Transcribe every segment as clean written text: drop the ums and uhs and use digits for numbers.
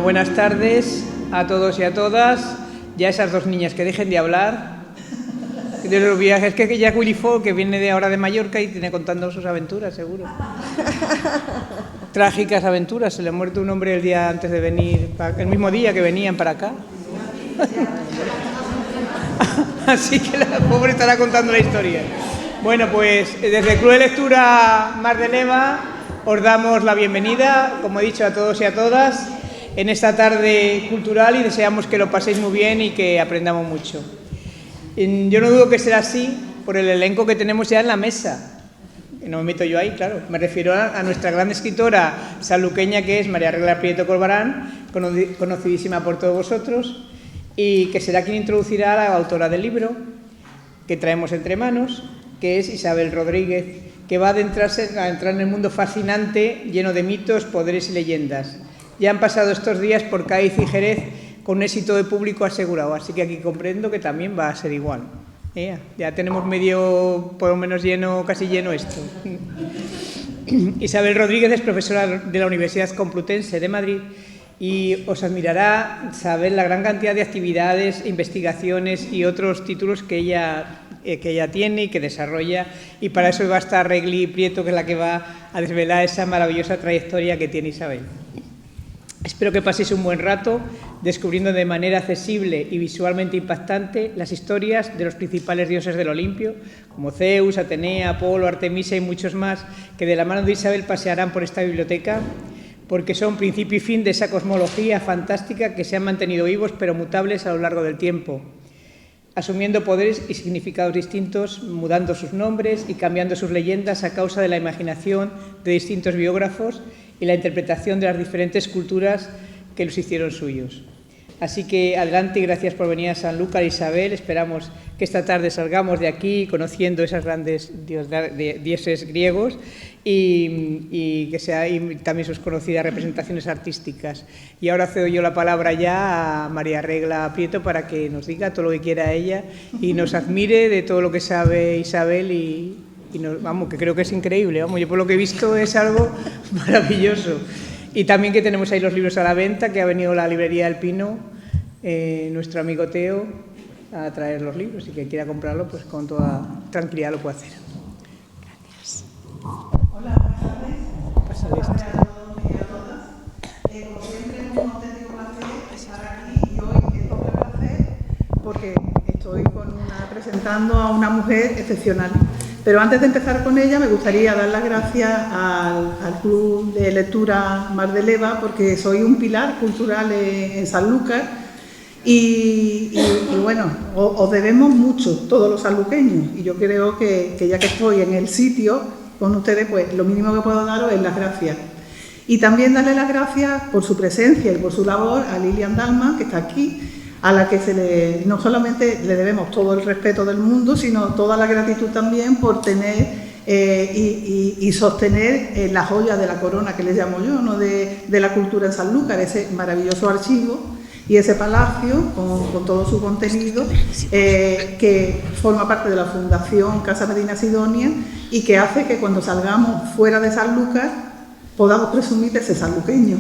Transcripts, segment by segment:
buenas tardes a todos y a todas. Ya esas dos niñas que dejen de hablar de los viajes, que ya Willy Fogg, que viene de ahora de Mallorca y tiene contando sus aventuras, seguro. Trágicas aventuras. Se le ha muerto un hombre el día antes de venir, el mismo día que venían para acá. Así que la pobre estará contando la historia. Bueno, pues desde Club de Lectura Mar de Leva os damos la bienvenida, como he dicho, a todos y a todas en esta tarde cultural y deseamos que lo paséis muy bien y que aprendamos mucho. Yo no dudo que será así por el elenco que tenemos ya en la mesa. No me meto yo ahí, claro. Me refiero a nuestra gran escritora sanluqueña, que es María Regla Prieto Corbarán, conocidísima por todos vosotros, y que será quien introducirá a la autora del libro que traemos entre manos, que es Isabel Rodríguez, que va a entrar en el mundo fascinante, lleno de mitos, poderes y leyendas. Ya han pasado estos días por Cádiz y Jerez con un éxito de público asegurado, así que aquí comprendo que también va a ser igual. Ya tenemos medio, por lo menos lleno, casi lleno esto. Isabel Rodríguez es profesora de la Universidad Complutense de Madrid y os admirará saber la gran cantidad de actividades, investigaciones y otros títulos que ella tiene y que desarrolla, y para eso va a estar Regli Prieto, que es la que va a desvelar esa maravillosa trayectoria que tiene Isabel. Espero que paséis un buen rato descubriendo de manera accesible y visualmente impactante las historias de los principales dioses del Olimpio, como Zeus, Atenea, Apolo, Artemisa y muchos más, que de la mano de Isabel pasearán por esta biblioteca, porque son principio y fin de esa cosmología fantástica que se han mantenido vivos pero mutables a lo largo del tiempo, asumiendo poderes y significados distintos, mudando sus nombres y cambiando sus leyendas a causa de la imaginación de distintos biógrafos y la interpretación de las diferentes culturas que los hicieron suyos. Así que adelante y gracias por venir a Sanlúcar, Isabel. Esperamos que esta tarde salgamos de aquí conociendo esos grandes dioses griegos y que sea también sus conocidas representaciones artísticas. Y ahora cedo yo la palabra ya a María Regla Prieto para que nos diga todo lo que quiera ella y nos admire de todo lo que sabe Isabel y vamos, que creo que es increíble. Vamos, yo por lo que he visto es algo maravilloso. Y también que tenemos ahí los libros a la venta, que ha venido la librería del Pino, nuestro amigo Teo, a traer los libros, y que quiera comprarlo, pues con toda tranquilidad lo puede hacer. Gracias. Hola, buenas tardes. Pásale Buenas tardes a todos y a todas. Como siempre, es un auténtico placer estar aquí y hoy es doble placer porque estoy presentando a una mujer excepcional. Pero antes de empezar con ella, me gustaría dar las gracias al Club de Lectura Mar de Leva, porque soy un pilar cultural en Sanlúcar y bueno, os debemos mucho, todos los sanluqueños, y yo creo que ya que estoy en el sitio con ustedes, pues lo mínimo que puedo daros es las gracias. Y también darle las gracias por su presencia y por su labor a Lilian Dalma, que está aquí, a la que no solamente le debemos todo el respeto del mundo, sino toda la gratitud también por tener y sostener la joya de la corona, que les llamo yo, ¿no? de la cultura en Sanlúcar, ese maravilloso archivo y ese palacio con todo su contenido, que forma parte de la Fundación Casa Medina Sidonia y que hace que cuando salgamos fuera de Sanlúcar podamos presumir de ser sanluqueños.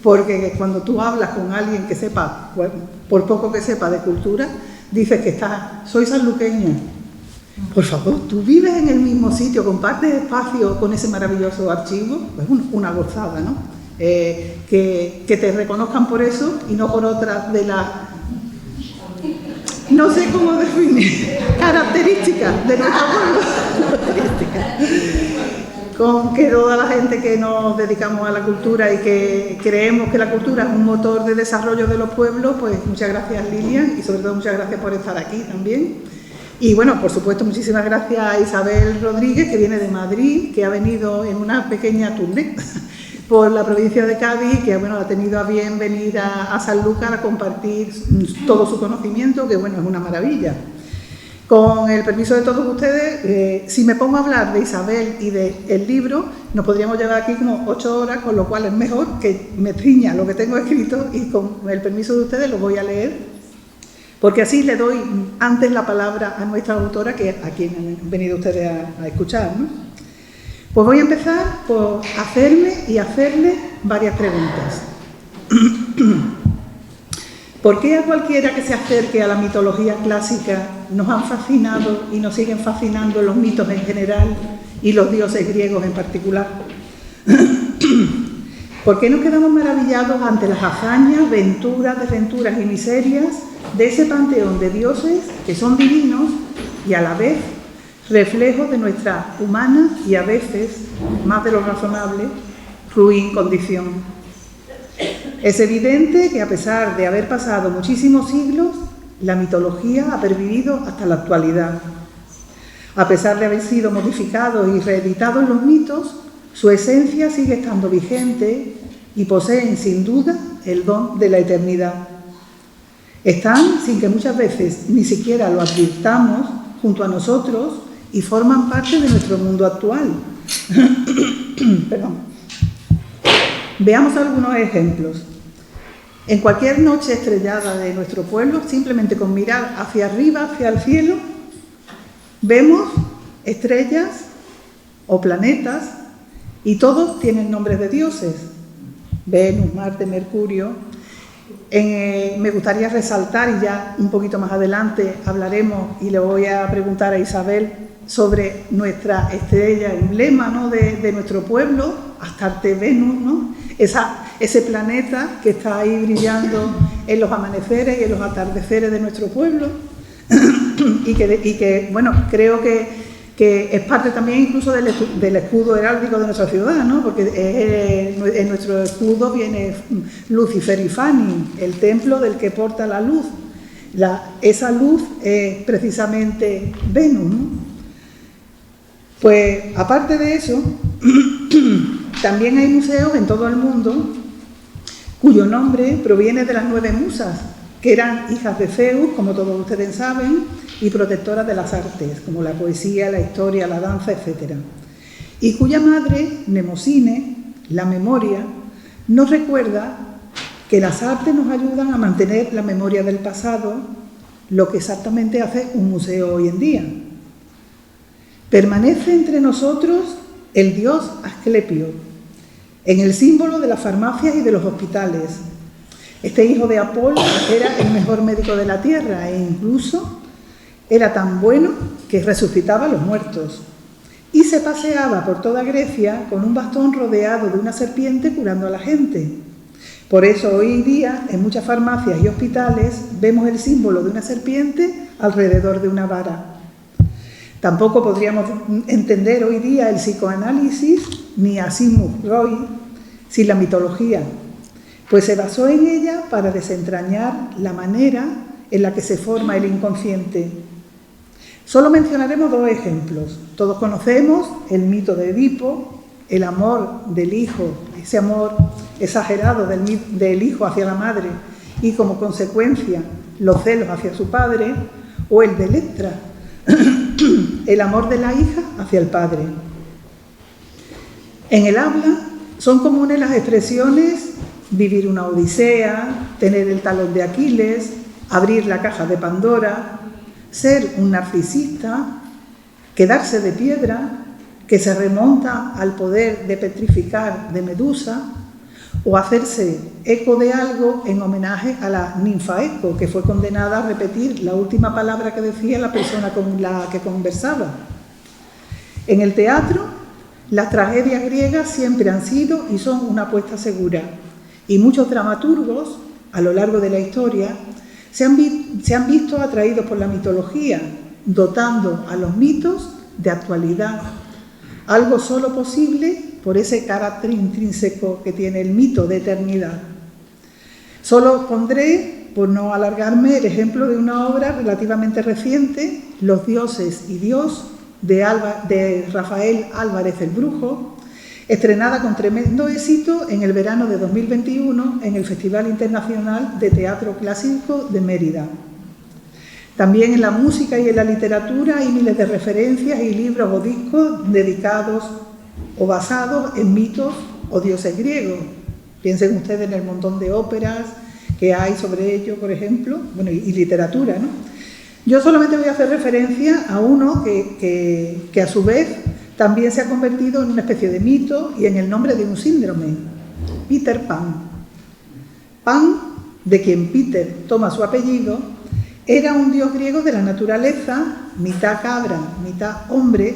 Porque cuando tú hablas con alguien que sepa, por poco que sepa de cultura, dices que soy sanluqueña. Por favor, tú vives en el mismo sitio, compartes espacio con ese maravilloso archivo, pues una gozada, ¿no? Que te reconozcan por eso y no por otras de las, no sé cómo definir, características de nuestro pueblo. Con que toda la gente que nos dedicamos a la cultura y que creemos que la cultura es un motor de desarrollo de los pueblos, pues muchas gracias Lilian y sobre todo muchas gracias por estar aquí también. Y bueno, por supuesto, muchísimas gracias a Isabel Rodríguez, que viene de Madrid, que ha venido en una pequeña tournée por la provincia de Cádiz, que bueno, ha tenido a bien venir a Sanlúcar a compartir todo su conocimiento, que bueno, es una maravilla. Con el permiso de todos ustedes, si me pongo a hablar de Isabel y del libro, nos podríamos llevar aquí como 8 horas, con lo cual es mejor que me ciña lo que tengo escrito y con el permiso de ustedes lo voy a leer, porque así le doy antes la palabra a nuestra autora, que a quien han venido ustedes a escuchar, ¿no? Pues voy a empezar por hacerme y hacerle varias preguntas. ¿Por qué a cualquiera que se acerque a la mitología clásica nos han fascinado y nos siguen fascinando los mitos en general y los dioses griegos en particular? ¿Por qué nos quedamos maravillados ante las hazañas, venturas, desventuras y miserias de ese panteón de dioses que son divinos y a la vez reflejos de nuestra humana y a veces, más de lo razonable, ruin condición? Es evidente que a pesar de haber pasado muchísimos siglos, la mitología ha pervivido hasta la actualidad. A pesar de haber sido modificados y reeditados los mitos, su esencia sigue estando vigente y poseen sin duda el don de la eternidad. Están, sin que muchas veces ni siquiera lo advirtamos, junto a nosotros y forman parte de nuestro mundo actual. Perdón. Veamos algunos ejemplos. En cualquier noche estrellada de nuestro pueblo, simplemente con mirar hacia arriba, hacia el cielo, vemos estrellas o planetas y todos tienen nombres de dioses. Venus, Marte, Mercurio. Me gustaría resaltar, y ya un poquito más adelante hablaremos y le voy a preguntar a Isabel sobre nuestra estrella emblema, ¿no?, de nuestro pueblo, Astarte Venus, ¿no? Ese planeta que está ahí brillando en los amaneceres y en los atardeceres de nuestro pueblo y que bueno, creo que es parte también incluso del escudo heráldico de nuestra ciudad, ¿no? Porque en nuestro escudo viene Lucifer y Fani, el templo del que porta la luz. Esa luz es precisamente Venus, ¿no? Pues aparte de eso, también hay museos en todo el mundo cuyo nombre proviene de las 9 musas, que eran hijas de Zeus, como todos ustedes saben, y protectoras de las artes, como la poesía, la historia, la danza, etc. Y cuya madre, Mnemosine, la memoria, nos recuerda que las artes nos ayudan a mantener la memoria del pasado, lo que exactamente hace un museo hoy en día. Permanece entre nosotros el dios Asclepio, en el símbolo de las farmacias y de los hospitales. Este hijo de Apolo era el mejor médico de la tierra e incluso era tan bueno que resucitaba a los muertos. Y se paseaba por toda Grecia con un bastón rodeado de una serpiente curando a la gente. Por eso hoy día en muchas farmacias y hospitales vemos el símbolo de una serpiente alrededor de una vara. Tampoco podríamos entender hoy día el psicoanálisis ni a Sigmund Freud sin la mitología, pues se basó en ella para desentrañar la manera en la que se forma el inconsciente. Solo mencionaremos 2 ejemplos. Todos conocemos el mito de Edipo, el amor del hijo, ese amor exagerado del hijo hacia la madre y como consecuencia los celos hacia su padre, o el de Electra, el amor de la hija hacia el padre. En el habla son comunes las expresiones vivir una odisea, tener el talón de Aquiles, abrir la caja de Pandora, ser un narcisista, quedarse de piedra, que se remonta al poder de petrificar de Medusa, o hacerse eco de algo en homenaje a la ninfa Eco, que fue condenada a repetir la última palabra que decía la persona con la que conversaba. En el teatro, las tragedias griegas siempre han sido y son una apuesta segura, y muchos dramaturgos, a lo largo de la historia, se han visto atraídos por la mitología, dotando a los mitos de actualidad, algo solo posible por ese carácter intrínseco que tiene el mito de eternidad. Solo pondré, por no alargarme, el ejemplo de una obra relativamente reciente, Los dioses y Dios, de Rafael Álvarez el Brujo, estrenada con tremendo éxito en el verano de 2021 en el Festival Internacional de Teatro Clásico de Mérida. También en la música y en la literatura hay miles de referencias y libros o discos dedicados o basados en mitos o dioses griegos. Piensen ustedes en el montón de óperas que hay sobre ello, por ejemplo, bueno, y literatura, ¿no? Yo solamente voy a hacer referencia a uno que a su vez también se ha convertido en una especie de mito y en el nombre de un síndrome, Peter Pan. Pan, de quien Peter toma su apellido, era un dios griego de la naturaleza, mitad cabra, mitad hombre,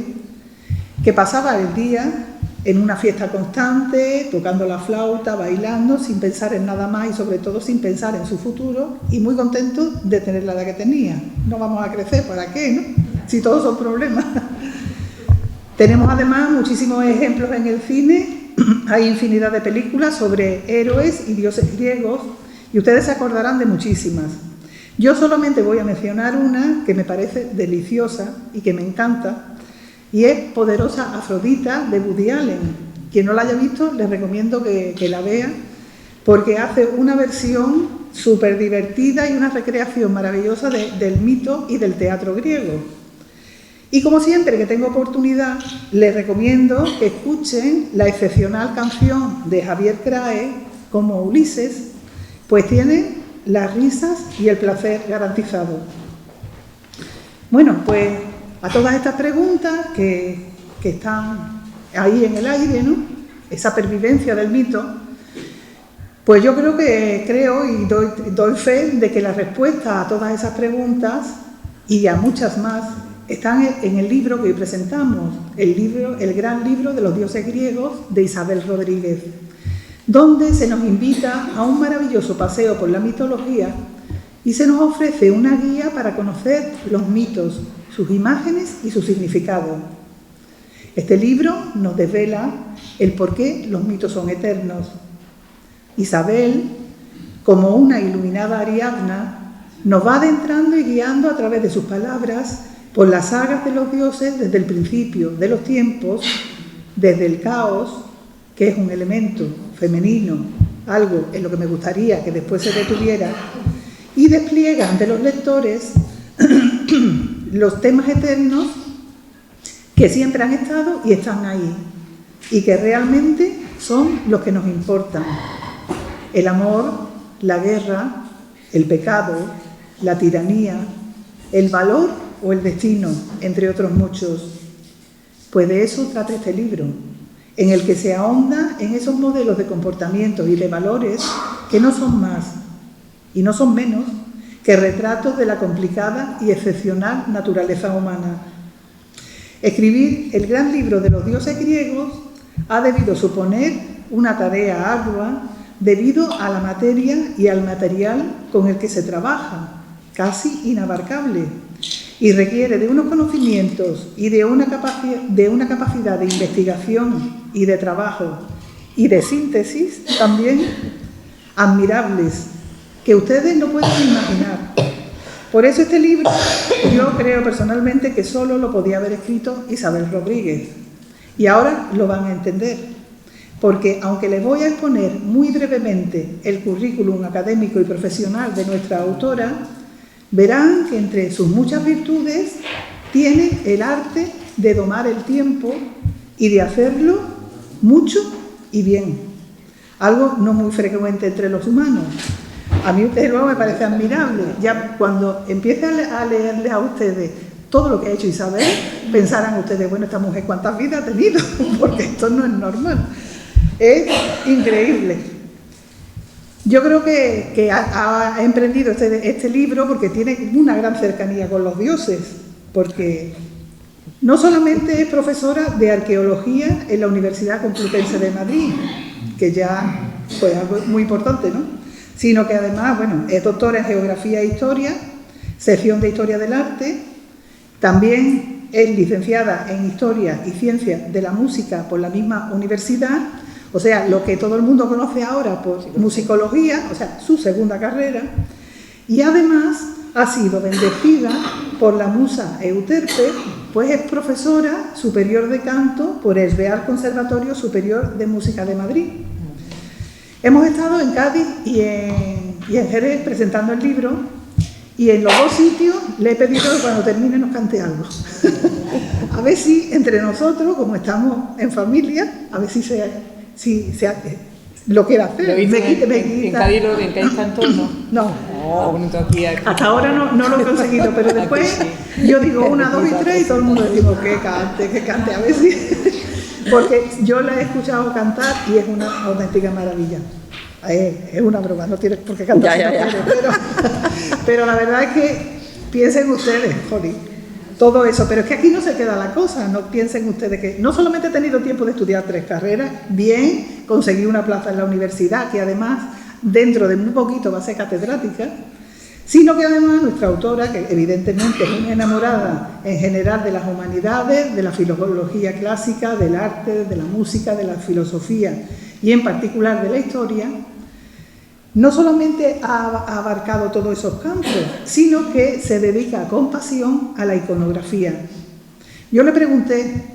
que pasaba el día en una fiesta constante, tocando la flauta, bailando, sin pensar en nada más y sobre todo sin pensar en su futuro, y muy contento de tener la edad que tenía. No vamos a crecer, ¿para qué, no? Si todos son problemas. Tenemos además muchísimos ejemplos en el cine. Hay infinidad de películas sobre héroes y dioses griegos y ustedes se acordarán de muchísimas. Yo solamente voy a mencionar una que me parece deliciosa y que me encanta, y es Poderosa Afrodita, de Woody Allen. Quien no la haya visto, les recomiendo que la vea, porque hace una versión súper divertida y una recreación maravillosa del mito y del teatro griego. Y como siempre que tengo oportunidad, les recomiendo que escuchen la excepcional canción de Javier Crae, como Ulises, pues tiene las risas y el placer garantizado. Bueno, pues a todas estas preguntas que están ahí en el aire, ¿no? Esa pervivencia del mito, pues yo creo y doy fe de que la respuesta a todas esas preguntas y a muchas más están en el libro que hoy presentamos, el gran libro de los dioses griegos de Isabel Rodríguez, donde se nos invita a un maravilloso paseo por la mitología y se nos ofrece una guía para conocer los mitos, sus imágenes y su significado. Este libro nos desvela el por qué los mitos son eternos. Isabel, como una iluminada Ariadna, nos va adentrando y guiando a través de sus palabras por las sagas de los dioses desde el principio de los tiempos, desde el caos, que es un elemento femenino, algo en lo que me gustaría que después se detuviera, y despliega ante los lectores los temas eternos que siempre han estado y están ahí, y que realmente son los que nos importan: el amor, la guerra, el pecado, la tiranía, el valor o el destino, entre otros muchos. Pues de eso trata este libro, en el que se ahonda en esos modelos de comportamiento y de valores que no son más y no son menos que retratos de la complicada y excepcional naturaleza humana. Escribir el gran libro de los dioses griegos ha debido suponer una tarea ardua debido a la materia y al material con el que se trabaja, casi inabarcable, y requiere de unos conocimientos y de una capacidad de investigación y de trabajo y de síntesis también admirables, que ustedes no pueden imaginar. Por eso este libro, yo creo personalmente que solo lo podía haber escrito Isabel Rodríguez, y ahora lo van a entender, porque aunque les voy a exponer muy brevemente el currículum académico y profesional de nuestra autora, verán que entre sus muchas virtudes tiene el arte de domar el tiempo y de hacerlo mucho y bien, algo no muy frecuente entre los humanos. A mí desde luego me parece admirable. Ya cuando empiece a leerles a ustedes todo lo que ha hecho Isabel, pensarán ustedes, bueno, esta mujer cuántas vidas ha tenido, porque esto no es normal. Es increíble. Yo creo que ha emprendido este libro porque tiene una gran cercanía con los dioses, porque no solamente es profesora de arqueología en la Universidad Complutense de Madrid, que ya fue algo muy importante, ¿no? Sino que además, bueno, es doctora en Geografía e Historia, sección de Historia del Arte, también es licenciada en Historia y Ciencia de la Música por la misma universidad, o sea, lo que todo el mundo conoce ahora por musicología, o sea, su segunda carrera, y además ha sido bendecida por la musa Euterpe, pues es profesora superior de canto por el Real Conservatorio Superior de Música de Madrid. Hemos estado en Cádiz y en Jerez presentando el libro, y en los dos sitios le he pedido que cuando termine nos cante algo. A ver si entre nosotros, como estamos en familia, a ver si lo quiere hacer. ¿En Cádiz cantó o no? No. Aquí. Hasta ahora no lo he conseguido, pero después yo digo 1, 2 y 3 y todo el mundo decimos que cante, a ver si... Porque yo la he escuchado cantar y es una auténtica maravilla. Es una broma, no tienes por qué cantar. Ya. Pero la verdad es que piensen ustedes, jolín, todo eso. Pero es que aquí no se queda la cosa. No piensen ustedes que no solamente he tenido tiempo de estudiar 3 carreras, bien, conseguí una plaza en la universidad, que además dentro de muy poquito va a ser catedrática, sino que además nuestra autora, que evidentemente es una enamorada en general de las humanidades, de la filología clásica, del arte, de la música, de la filosofía y en particular de la historia, no solamente ha abarcado todos esos campos, sino que se dedica con pasión a la iconografía. Yo le pregunté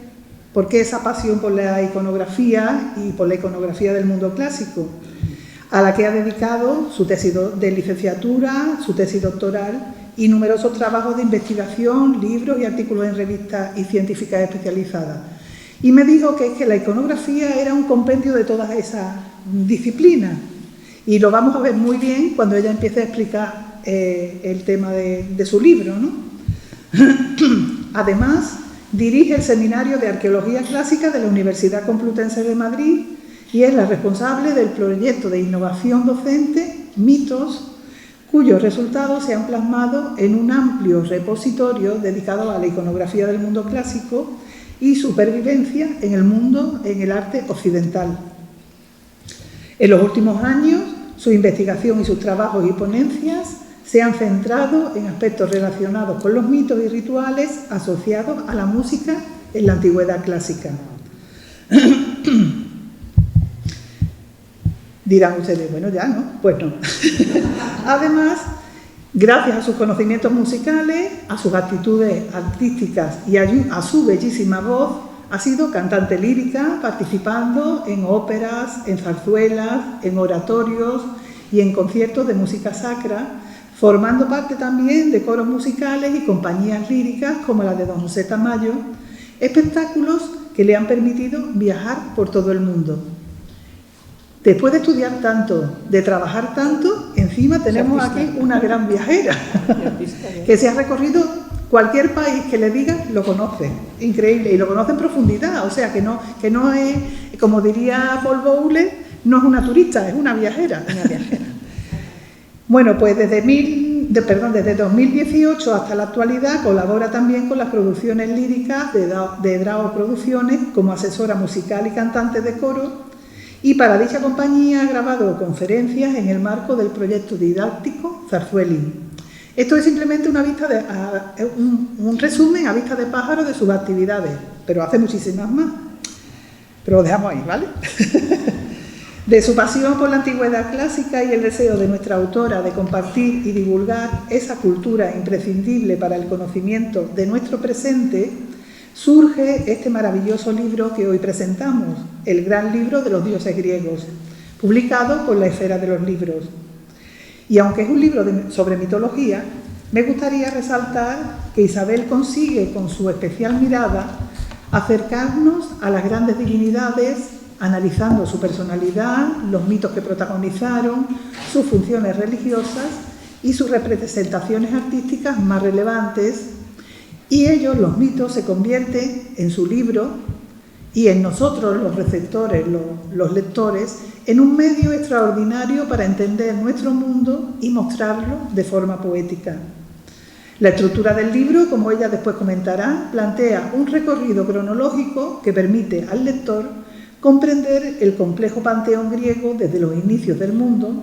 por qué esa pasión por la iconografía y por la iconografía del mundo clásico, a la que ha dedicado su tesis de licenciatura, su tesis doctoral y numerosos trabajos de investigación, libros y artículos en revistas y científicas especializadas. Y me dijo que es que la iconografía era un compendio de todas esas disciplinas. Y lo vamos a ver muy bien cuando ella empiece a explicar el tema de su libro, ¿no? Además, dirige el Seminario de Arqueología Clásica de la Universidad Complutense de Madrid y es la responsable del proyecto de innovación docente Mitos, cuyos resultados se han plasmado en un amplio repositorio dedicado a la iconografía del mundo clásico y supervivencia en el mundo, en el arte occidental. En los últimos años, su investigación y sus trabajos y ponencias se han centrado en aspectos relacionados con los mitos y rituales asociados a la música en la antigüedad clásica. Dirán ustedes, bueno, ya, ¿no? Pues no. Además, gracias a sus conocimientos musicales, a sus actitudes artísticas y a su bellísima voz, ha sido cantante lírica, participando en óperas, en zarzuelas, en oratorios y en conciertos de música sacra, formando parte también de coros musicales y compañías líricas como la de Don José Tamayo, espectáculos que le han permitido viajar por todo el mundo. Después de estudiar tanto, de trabajar tanto, encima tenemos aquí una gran viajera que se ha recorrido cualquier país que le diga lo conoce, increíble, y lo conoce en profundidad, o sea que no es, como diría Paul Bowles, no es una turista, es una viajera. Bueno, pues desde 2018 hasta la actualidad colabora también con las producciones líricas de Drao Producciones como asesora musical y cantante de coro, y para dicha compañía ha grabado conferencias en el marco del proyecto didáctico Zarzuelin. Esto es simplemente un resumen a vista de pájaro de sus actividades, pero hace muchísimas más. Pero lo dejamos ahí, ¿vale? De su pasión por la antigüedad clásica y el deseo de nuestra autora de compartir y divulgar esa cultura imprescindible para el conocimiento de nuestro presente, surge este maravilloso libro que hoy presentamos, el Gran Libro de los Dioses Griegos, publicado por la Esfera de los Libros. Y aunque es un libro sobre mitología, me gustaría resaltar que Isabel consigue, con su especial mirada, acercarnos a las grandes divinidades, analizando su personalidad, los mitos que protagonizaron, sus funciones religiosas y sus representaciones artísticas más relevantes, y ellos, los mitos, se convierten en su libro y en nosotros, los receptores, los lectores, en un medio extraordinario para entender nuestro mundo y mostrarlo de forma poética. La estructura del libro, como ella después comentará, plantea un recorrido cronológico que permite al lector comprender el complejo panteón griego desde los inicios del mundo,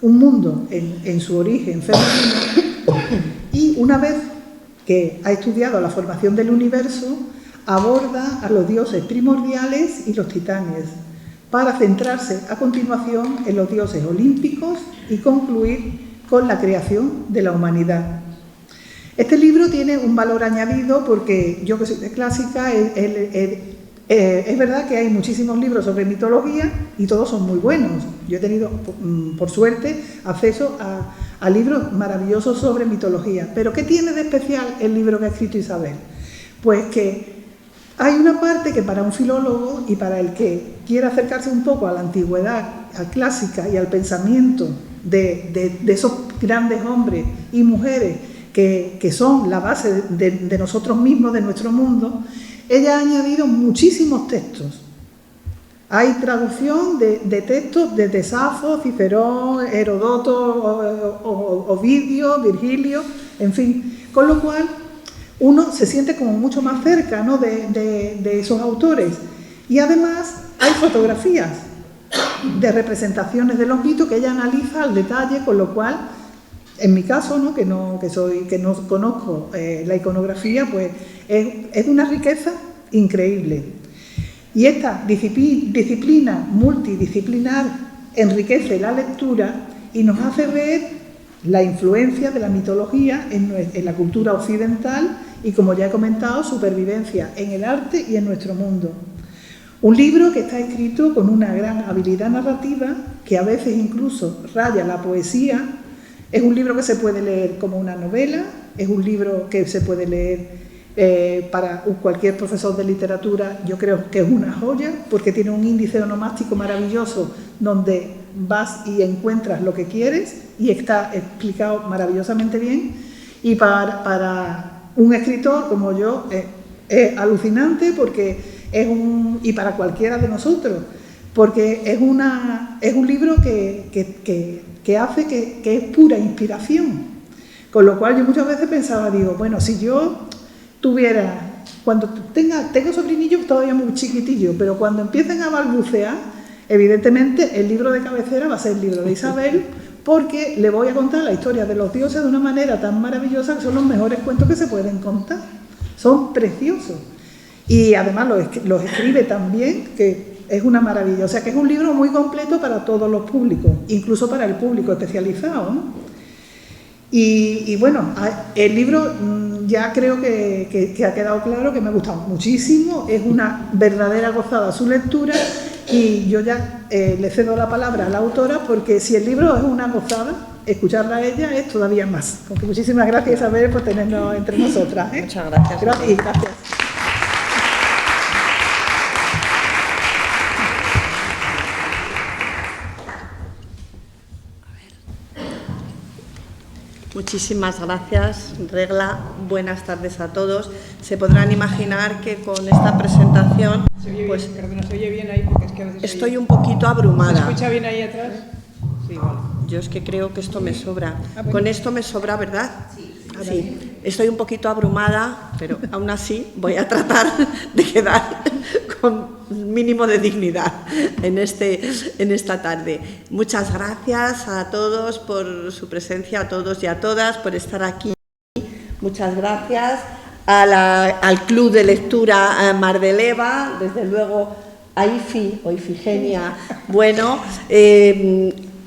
un mundo en su origen femenino, y una vez que ha estudiado la formación del universo, aborda a los dioses primordiales y los titanes, para centrarse a continuación en los dioses olímpicos y concluir con la creación de la humanidad. Este libro tiene un valor añadido porque yo, que soy de clásica, es verdad que hay muchísimos libros sobre mitología y todos son muy buenos. Yo he tenido, por suerte, acceso a libros maravillosos sobre mitología. Pero ¿qué tiene de especial el libro que ha escrito Isabel? Pues que hay una parte que para un filólogo y para el que quiera acercarse un poco a la antigüedad, a clásica y al pensamiento de esos grandes hombres y mujeres que son la base de nosotros mismos, de nuestro mundo, ella ha añadido muchísimos textos Hay traducción de textos desde Safo, Cicerón, Herodoto, Ovidio, Virgilio, en fin. Con lo cual, uno se siente como mucho más cerca, ¿no?, de esos autores. Y además hay fotografías de representaciones de los mitos que ella analiza al detalle, con lo cual, en mi caso, ¿no?, que no conozco la iconografía, pues es de una riqueza increíble. Y esta disciplina multidisciplinar enriquece la lectura y nos hace ver la influencia de la mitología en la cultura occidental y, como ya he comentado, su pervivencia en el arte y en nuestro mundo. Un libro que está escrito con una gran habilidad narrativa, que a veces incluso raya la poesía. Es un libro que se puede leer como una novela, es un libro que se puede leer para cualquier profesor de literatura. Yo creo que es una joya, porque tiene un índice onomástico maravilloso donde vas y encuentras lo que quieres y está explicado maravillosamente bien. Y para un escritor como yo es alucinante, porque y para cualquiera de nosotros, porque es un libro que hace que es pura inspiración. Con lo cual yo muchas veces pensaba, digo, bueno, si yo tuviera, cuando tengo sobrinillos todavía muy chiquitillos, pero cuando empiecen a balbucear, evidentemente el libro de cabecera va a ser el libro de Isabel, porque le voy a contar la historia de los dioses de una manera tan maravillosa, que son los mejores cuentos que se pueden contar. Son preciosos. Y además los escribe tan bien, que es una maravilla. O sea que es un libro muy completo para todos los públicos, incluso para el público especializado, ¿no? Y bueno, el libro ya creo que ha quedado claro que me ha gustado muchísimo. Es una verdadera gozada su lectura, y yo ya le cedo la palabra a la autora, porque si el libro es una gozada, escucharla a ella es todavía más. Porque muchísimas gracias, Isabel, por tenernos entre nosotras, ¿eh? Muchas gracias. Gracias. Muchísimas gracias, Regla. Buenas tardes a todos. Se podrán imaginar que con esta presentación, pues, Perdona, ¿se oye bien ahí? Porque es que a veces estoy un poquito abrumada. ¿Se escucha bien ahí atrás? Sí, vale. Yo es que creo que esto me sobra. bueno. Con esto me sobra, ¿verdad? Sí. Estoy un poquito abrumada, pero aún así voy a tratar de quedar con un mínimo de dignidad en esta tarde. Muchas gracias a todos por su presencia, a todos y a todas por estar aquí. Muchas gracias al Club de Lectura Mar de Leva, desde luego a IFI o Ifigenia, bueno,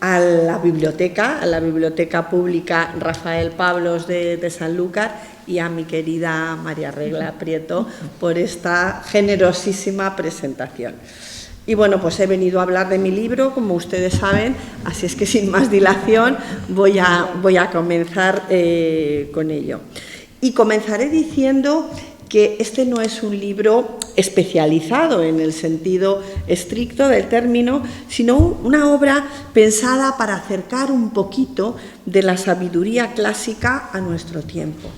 a la Biblioteca Pública Rafael Pablos de Sanlúcar, y a mi querida María Regla Prieto por esta generosísima presentación. Y bueno, pues he venido a hablar de mi libro, como ustedes saben, así es que sin más dilación voy a comenzar con ello. Y comenzaré diciendo que este no es un libro especializado en el sentido estricto del término, sino una obra pensada para acercar un poquito de la sabiduría clásica a nuestro tiempo.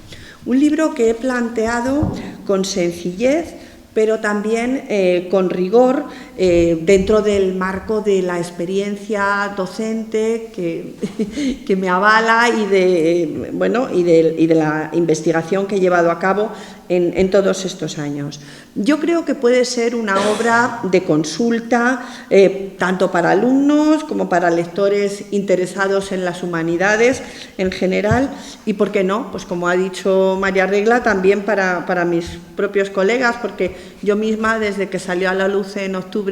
Un libro que he planteado con sencillez, pero también con rigor, dentro del marco de la experiencia docente que me avala y de la investigación que he llevado a cabo en todos estos años. Yo creo que puede ser una obra de consulta tanto para alumnos como para lectores interesados en las humanidades en general, y, ¿por qué no?, pues como ha dicho María Regla, también para mis propios colegas, porque yo misma, desde que salió a la luz en octubre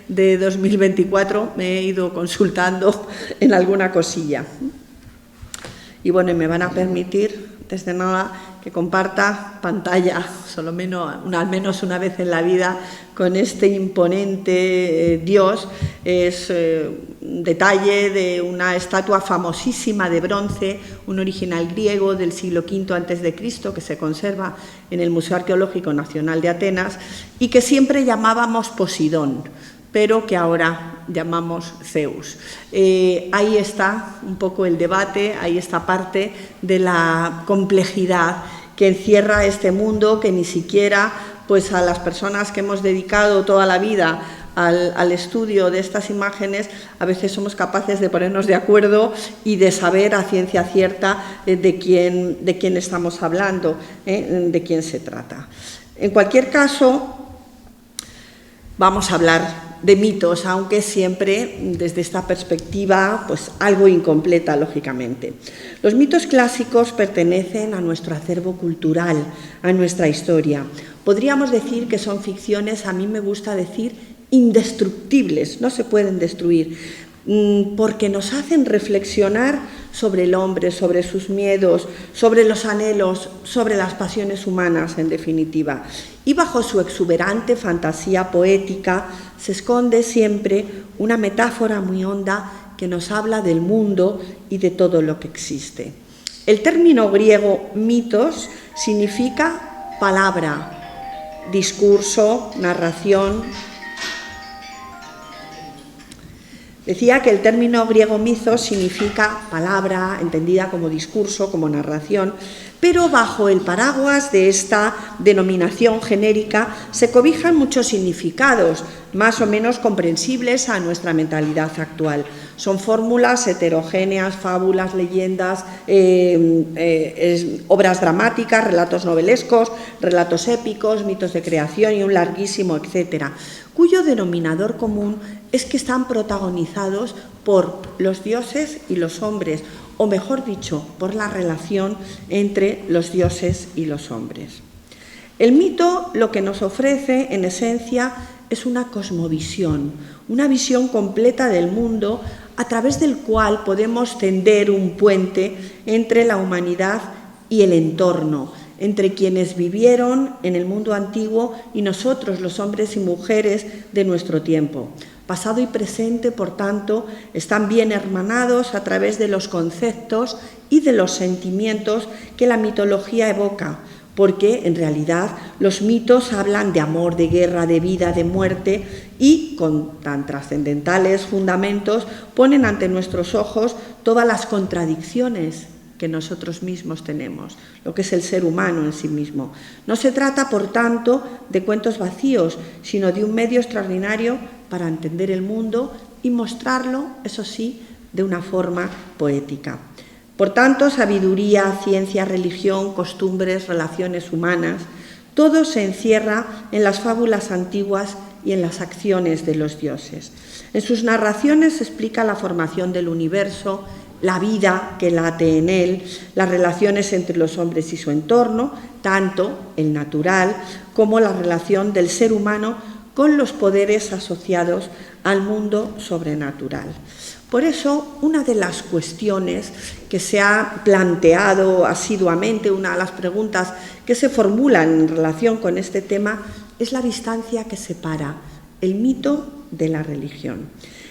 de 2024, me he ido consultando en alguna cosilla. Y bueno, me van a permitir, desde nada, que comparta pantalla, al menos una vez en la vida, con este imponente Dios. Es un detalle de una estatua famosísima de bronce, un original griego del siglo V a.C., que se conserva en el Museo Arqueológico Nacional de Atenas y que siempre llamábamos Posidón, pero que ahora llamamos Zeus. Ahí está un poco el debate, ahí está parte de la complejidad que encierra este mundo, que ni siquiera pues a las personas que hemos dedicado toda la vida al estudio de estas imágenes, a veces somos capaces de ponernos de acuerdo y de saber a ciencia cierta de quién estamos hablando, de quién se trata. En cualquier caso, vamos a hablar de mitos, aunque siempre desde esta perspectiva pues algo incompleta, lógicamente. Los mitos clásicos pertenecen a nuestro acervo cultural, a nuestra historia. Podríamos decir que son ficciones, a mí me gusta decir, indestructibles, no se pueden destruir, porque nos hacen reflexionar sobre el hombre, sobre sus miedos, sobre los anhelos, sobre las pasiones humanas, en definitiva. Y bajo su exuberante fantasía poética se esconde siempre una metáfora muy honda que nos habla del mundo y de todo lo que existe. El término griego mitos significa palabra, discurso, narración. Decía que el término griego mitos significa palabra, entendida como discurso, como narración, pero bajo el paraguas de esta denominación genérica se cobijan muchos significados, más o menos comprensibles a nuestra mentalidad actual. Son fórmulas heterogéneas, fábulas, leyendas, obras dramáticas, relatos novelescos, relatos épicos, mitos de creación y un larguísimo etcétera, cuyo denominador común es que están protagonizados por los dioses y los hombres, o mejor dicho, por la relación entre los dioses y los hombres. El mito lo que nos ofrece, en esencia, es una cosmovisión, una visión completa del mundo a través del cual podemos tender un puente entre la humanidad y el entorno, entre quienes vivieron en el mundo antiguo y nosotros, los hombres y mujeres de nuestro tiempo. Pasado y presente, por tanto, están bien hermanados a través de los conceptos y de los sentimientos que la mitología evoca, porque en realidad los mitos hablan de amor, de guerra, de vida, de muerte y, con tan trascendentales fundamentos, ponen ante nuestros ojos todas las contradicciones que nosotros mismos tenemos, lo que es el ser humano en sí mismo. No se trata, por tanto, de cuentos vacíos, sino de un medio extraordinario para entender el mundo y mostrarlo, eso sí, de una forma poética. Por tanto, sabiduría, ciencia, religión, costumbres, relaciones humanas, todo se encierra en las fábulas antiguas y en las acciones de los dioses. En sus narraciones se explica la formación del universo, la vida que late en él, las relaciones entre los hombres y su entorno, tanto el natural como la relación del ser humano con los poderes asociados al mundo sobrenatural. Por eso, una de las cuestiones que se ha planteado asiduamente, una de las preguntas que se formulan en relación con este tema, es la distancia que separa el mito de la religión.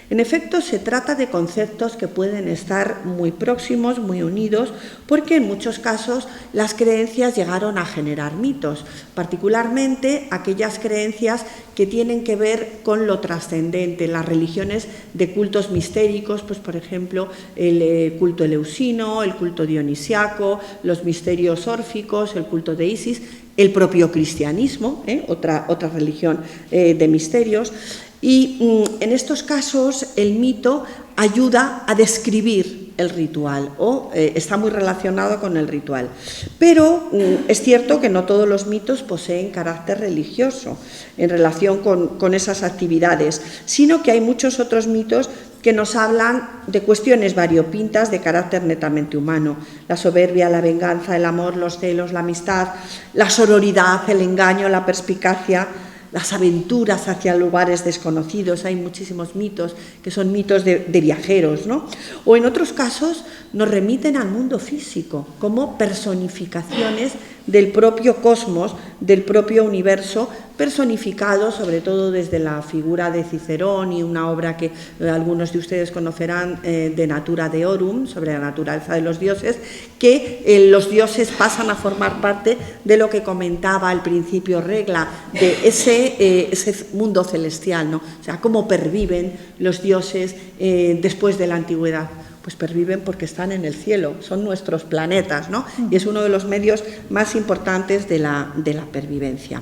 En efecto, se trata de conceptos que pueden estar muy próximos, muy unidos, porque en muchos casos las creencias llegaron a generar mitos, particularmente aquellas creencias que tienen que ver con lo trascendente, las religiones de cultos mistéricos, pues por ejemplo el culto eleusino, el culto dionisiaco, los misterios órficos, el culto de Isis, el propio cristianismo, otra religión de misterios. Y en estos casos el mito ayuda a describir el ritual o está muy relacionado con el ritual. Pero es cierto que no todos los mitos poseen carácter religioso en relación con esas actividades, sino que hay muchos otros mitos que nos hablan de cuestiones variopintas de carácter netamente humano: la soberbia, la venganza, el amor, los celos, la amistad, la sororidad, el engaño, la perspicacia, las aventuras hacia lugares desconocidos. Hay muchísimos mitos que son mitos de viajeros, ¿no? O en otros casos nos remiten al mundo físico como personificaciones del propio cosmos, del propio universo, personificado sobre todo desde la figura de Cicerón y una obra que algunos de ustedes conocerán, De Natura Deorum, sobre la naturaleza de los dioses, que los dioses pasan a formar parte de lo que comentaba al principio Regla, de ese mundo celestial, ¿no? O sea, cómo perviven los dioses después de la antigüedad. Pues perviven porque están en el cielo, son nuestros planetas, ¿no? Y es uno de los medios más importantes de la pervivencia.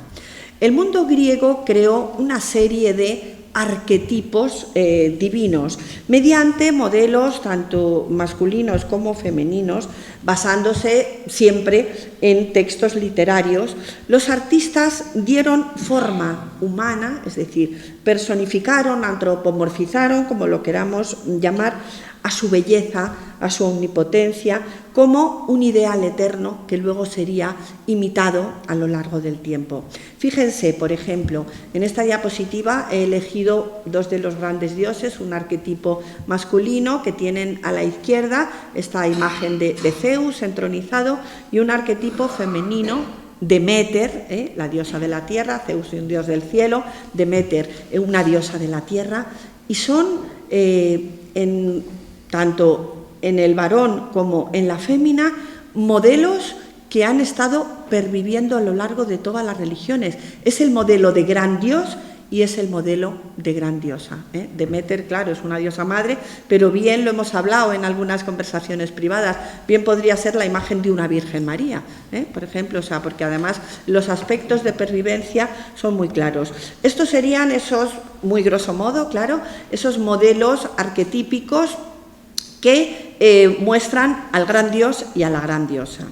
El mundo griego creó una serie de arquetipos divinos, mediante modelos tanto masculinos como femeninos, basándose siempre en textos literarios. Los artistas dieron forma humana, es decir, personificaron, antropomorfizaron, como lo queramos llamar, a su belleza, a su omnipotencia, como un ideal eterno que luego sería imitado a lo largo del tiempo. Fíjense, por ejemplo, en esta diapositiva he elegido dos de los grandes dioses, un arquetipo masculino que tienen a la izquierda esta imagen de Zeus entronizado, y un arquetipo femenino, Deméter, la diosa de la tierra, Zeus un dios del cielo, Deméter una diosa de la tierra, y son tanto en el varón como en la fémina, modelos que han estado perviviendo a lo largo de todas las religiones. Es el modelo de gran dios y es el modelo de gran diosa. Deméter, claro, es una diosa madre, pero bien lo hemos hablado en algunas conversaciones privadas, bien podría ser la imagen de una Virgen María, por ejemplo, porque además los aspectos de pervivencia son muy claros. Estos serían esos, muy grosso modo, claro, esos modelos arquetípicos que muestran al gran dios y a la gran diosa.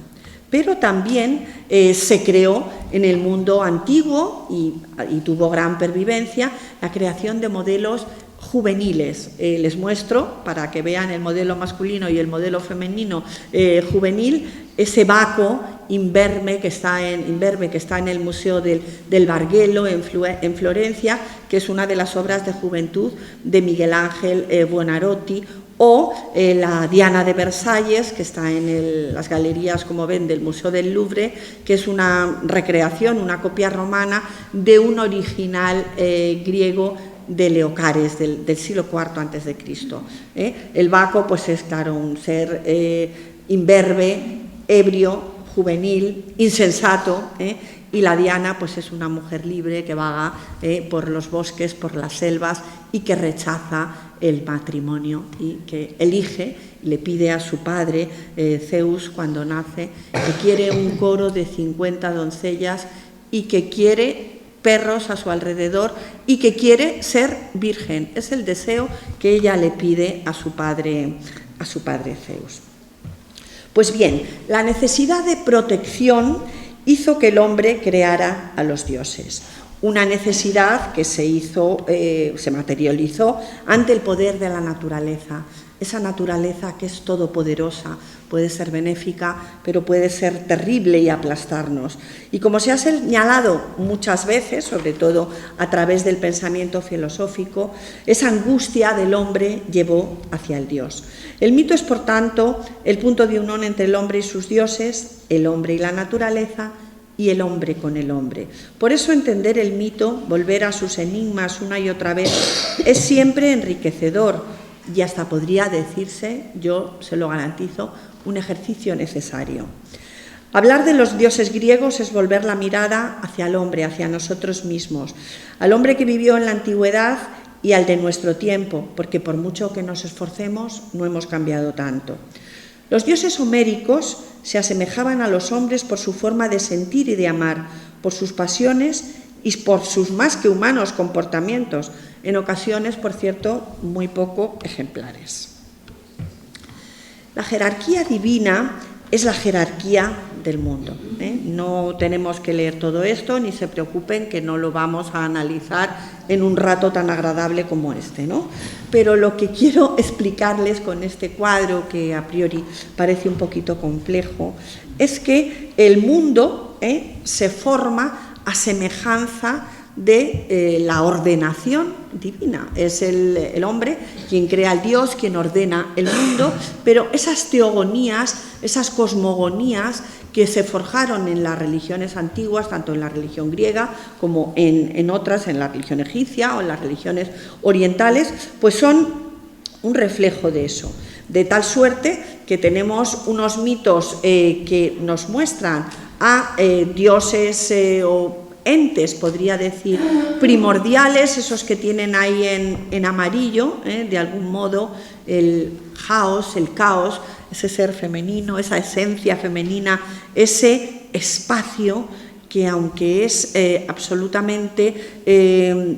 Pero también se creó en el mundo antiguo y tuvo gran pervivencia la creación de modelos juveniles. Les muestro, para que vean el modelo masculino y el modelo femenino juvenil, ese Baco imberbe que está en el Museo del Bargello en Florencia, que es una de las obras de juventud de Miguel Ángel Buonarroti, o la Diana de Versalles, que está en las galerías, como ven, del Museo del Louvre, que es una recreación, una copia romana de un original griego de Leocares, del siglo IV a.C. El Baco, pues es, claro, un ser imberbe, ebrio, juvenil, insensato, y la Diana, pues es una mujer libre que vaga por los bosques, por las selvas, y que rechaza el matrimonio y que elige, le pide a su padre, Zeus, cuando nace, que quiere un coro de 50 doncellas y que quiere perros a su alrededor y que quiere ser virgen. Es el deseo que ella le pide a su padre Zeus. Pues bien, la necesidad de protección hizo que el hombre creara a los dioses. Una necesidad que se materializó ante el poder de la naturaleza. Esa naturaleza que es todopoderosa, puede ser benéfica, pero puede ser terrible y aplastarnos. Y como se ha señalado muchas veces, sobre todo a través del pensamiento filosófico, esa angustia del hombre llevó hacia el Dios. El mito es, por tanto, el punto de unión entre el hombre y sus dioses, el hombre y la naturaleza, y el hombre con el hombre. Por eso entender el mito, volver a sus enigmas una y otra vez, es siempre enriquecedor y hasta podría decirse, yo se lo garantizo, un ejercicio necesario. Hablar de los dioses griegos es volver la mirada hacia el hombre, hacia nosotros mismos, al hombre que vivió en la antigüedad y al de nuestro tiempo, porque por mucho que nos esforcemos, no hemos cambiado tanto. Los dioses homéricos se asemejaban a los hombres por su forma de sentir y de amar, por sus pasiones y por sus más que humanos comportamientos, en ocasiones, por cierto, muy poco ejemplares. La jerarquía divina es la jerarquía del mundo. No tenemos que leer todo esto, ni se preocupen que no lo vamos a analizar en un rato tan agradable como este, ¿no? Pero lo que quiero explicarles con este cuadro, que a priori parece un poquito complejo, es que el mundo se forma a semejanza de la ordenación divina. Es el hombre quien crea al Dios, quien ordena el mundo, pero esas teogonías, esas cosmogonías que se forjaron en las religiones antiguas, tanto en la religión griega como en otras, en la religión egipcia o en las religiones orientales, pues son un reflejo de eso. De tal suerte que tenemos unos mitos que nos muestran a dioses o entes, podría decir, primordiales, esos que tienen ahí en amarillo, de algún modo, el caos, ese ser femenino, esa esencia femenina, ese espacio que aunque es absolutamente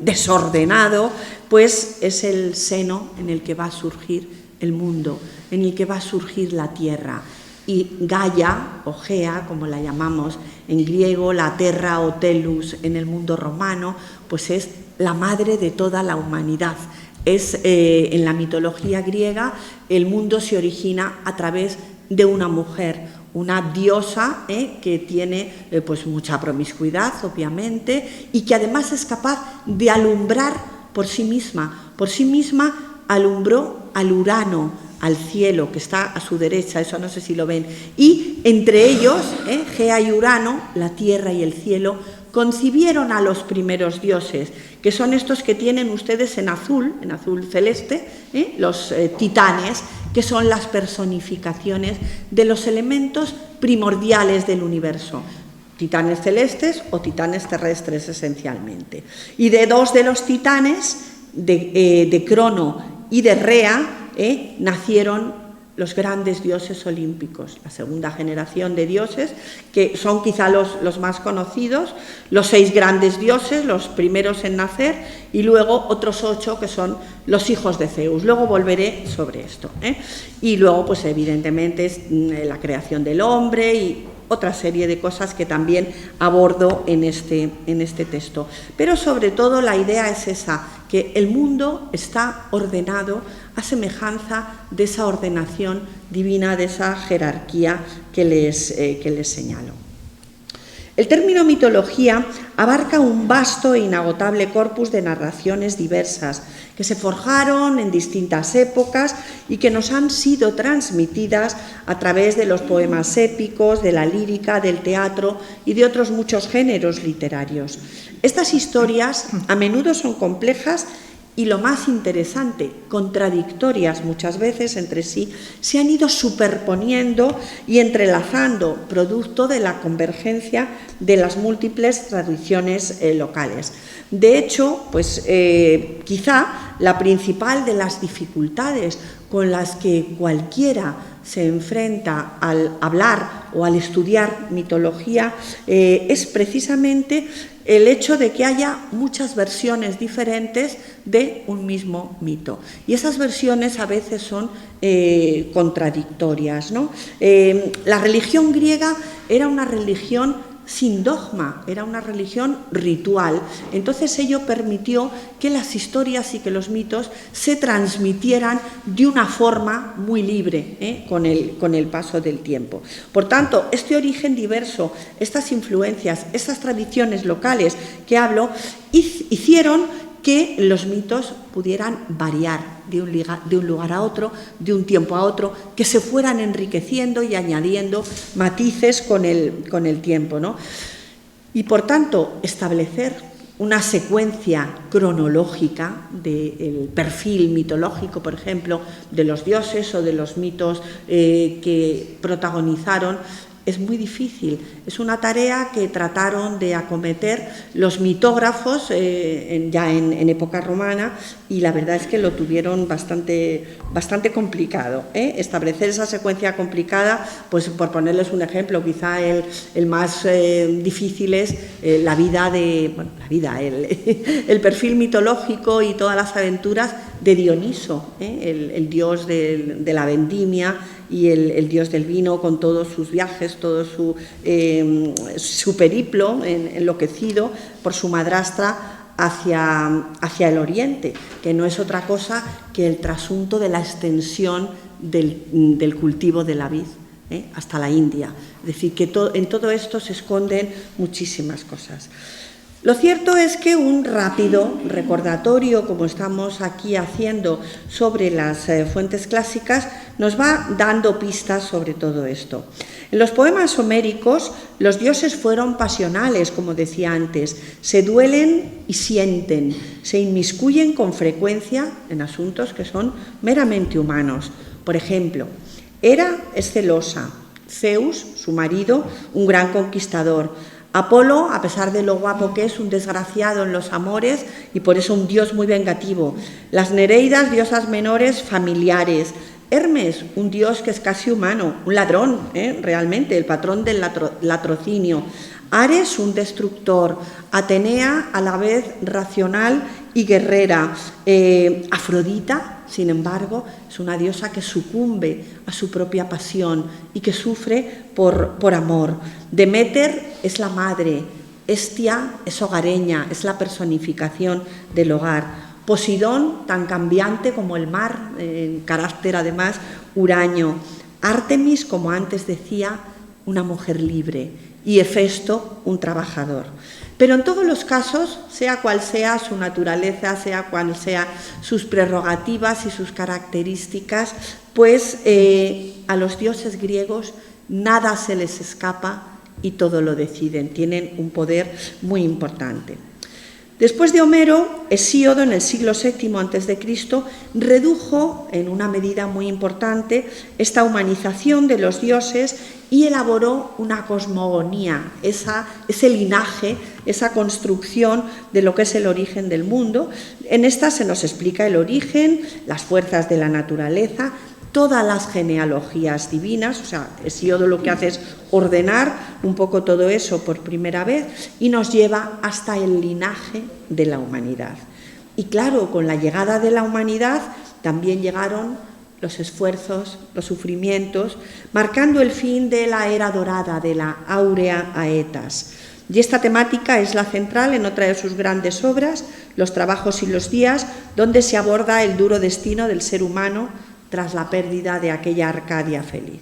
desordenado, pues es el seno en el que va a surgir el mundo, en el que va a surgir la tierra. Y Gaia, o Gea, como la llamamos en griego, la terra o telus en el mundo romano, pues es la madre de toda la humanidad. Es, en la mitología griega, el mundo se origina a través de una mujer, una diosa que tiene pues mucha promiscuidad, obviamente, y que además es capaz de alumbrar por sí misma. Por sí misma alumbró al Urano, al cielo, que está a su derecha, eso no sé si lo ven, y entre ellos, Gea y Urano, la tierra y el cielo, concibieron a los primeros dioses, que son estos que tienen ustedes en azul celeste, los titanes, que son las personificaciones de los elementos primordiales del universo. Titanes celestes o titanes terrestres esencialmente. Y de dos de los titanes, de Crono y de Rea, nacieron los grandes dioses olímpicos, la segunda generación de dioses, que son quizá los más conocidos, los 6 grandes dioses, los primeros en nacer, y luego otros 8 que son los hijos de Zeus. Luego volveré sobre esto. Y luego, pues evidentemente, es la creación del hombre y otra serie de cosas que también abordo en este texto. Pero sobre todo la idea es esa, que el mundo está ordenado a semejanza de esa ordenación divina, de esa jerarquía que les señalo. El término mitología abarca un vasto e inagotable corpus de narraciones diversas que se forjaron en distintas épocas y que nos han sido transmitidas a través de los poemas épicos, de la lírica, del teatro y de otros muchos géneros literarios. Estas historias a menudo son complejas y, lo más interesante, contradictorias muchas veces entre sí, se han ido superponiendo y entrelazando, producto de la convergencia de las múltiples tradiciones locales. De hecho, pues quizá la principal de las dificultades con las que cualquiera se enfrenta al hablar o al estudiar mitología es precisamente el hecho de que haya muchas versiones diferentes de un mismo mito. Y esas versiones a veces son contradictorias, ¿no? La religión griega era una religión sin dogma, era una religión ritual. Entonces ello permitió que las historias y que los mitos se transmitieran de una forma muy libre con el paso del tiempo. Por tanto, este origen diverso, estas influencias, estas tradiciones locales que hablo, hicieron que los mitos pudieran variar de un lugar a otro, de un tiempo a otro, que se fueran enriqueciendo y añadiendo matices con el tiempo, ¿no? Y por tanto, establecer una secuencia cronológica del perfil mitológico, por ejemplo, de los dioses o de los mitos que protagonizaron, es muy difícil. Es una tarea que trataron de acometer los mitógrafos ya en época romana, y la verdad es que lo tuvieron bastante complicado. Establecer esa secuencia complicada, pues por ponerles un ejemplo, quizá el más difícil es el perfil mitológico y todas las aventuras de Dioniso, el dios de la vendimia y el dios del vino, con todos sus viajes, todo su periplo enloquecido por su madrastra hacia el oriente, que no es otra cosa que el trasunto de la extensión del cultivo de la vid hasta la India. Es decir, que en todo esto se esconden muchísimas cosas. Lo cierto es que un rápido recordatorio, como estamos aquí haciendo sobre las fuentes clásicas, nos va dando pistas sobre todo esto. En los poemas homéricos, los dioses fueron pasionales, como decía antes, se duelen y sienten, se inmiscuyen con frecuencia en asuntos que son meramente humanos. Por ejemplo, Hera es celosa, Zeus, su marido, un gran conquistador. Apolo, a pesar de lo guapo que es, un desgraciado en los amores y por eso un dios muy vengativo. Las Nereidas, diosas menores, familiares. Hermes, un dios que es casi humano, un ladrón, realmente, el patrón del latrocinio. Ares, un destructor. Atenea, a la vez racional y guerrera. Afrodita, sin embargo, es una diosa que sucumbe a su propia pasión y que sufre por amor. Deméter es la madre. Hestia es hogareña, es la personificación del hogar. Poseidón, tan cambiante como el mar, en carácter además huraño. Artemis, como antes decía, una mujer libre. Y Hefesto, un trabajador. Pero en todos los casos, sea cual sea su naturaleza, sea cual sea sus prerrogativas y sus características, pues a los dioses griegos nada se les escapa y todo lo deciden. Tienen un poder muy importante. Después de Homero, Hesíodo, en el siglo VII a.C., redujo en una medida muy importante esta humanización de los dioses y elaboró una cosmogonía, ese linaje, esa construcción de lo que es el origen del mundo. En esta se nos explica el origen, las fuerzas de la naturaleza, todas las genealogías divinas. O sea, Hesíodo lo que hace es ordenar un poco todo eso por primera vez y nos lleva hasta el linaje de la humanidad. Y claro, con la llegada de la humanidad también llegaron los esfuerzos, los sufrimientos, marcando el fin de la era dorada, de la áurea aetas. Y esta temática es la central en otra de sus grandes obras, Los trabajos y los días, donde se aborda el duro destino del ser humano tras la pérdida de aquella Arcadia feliz.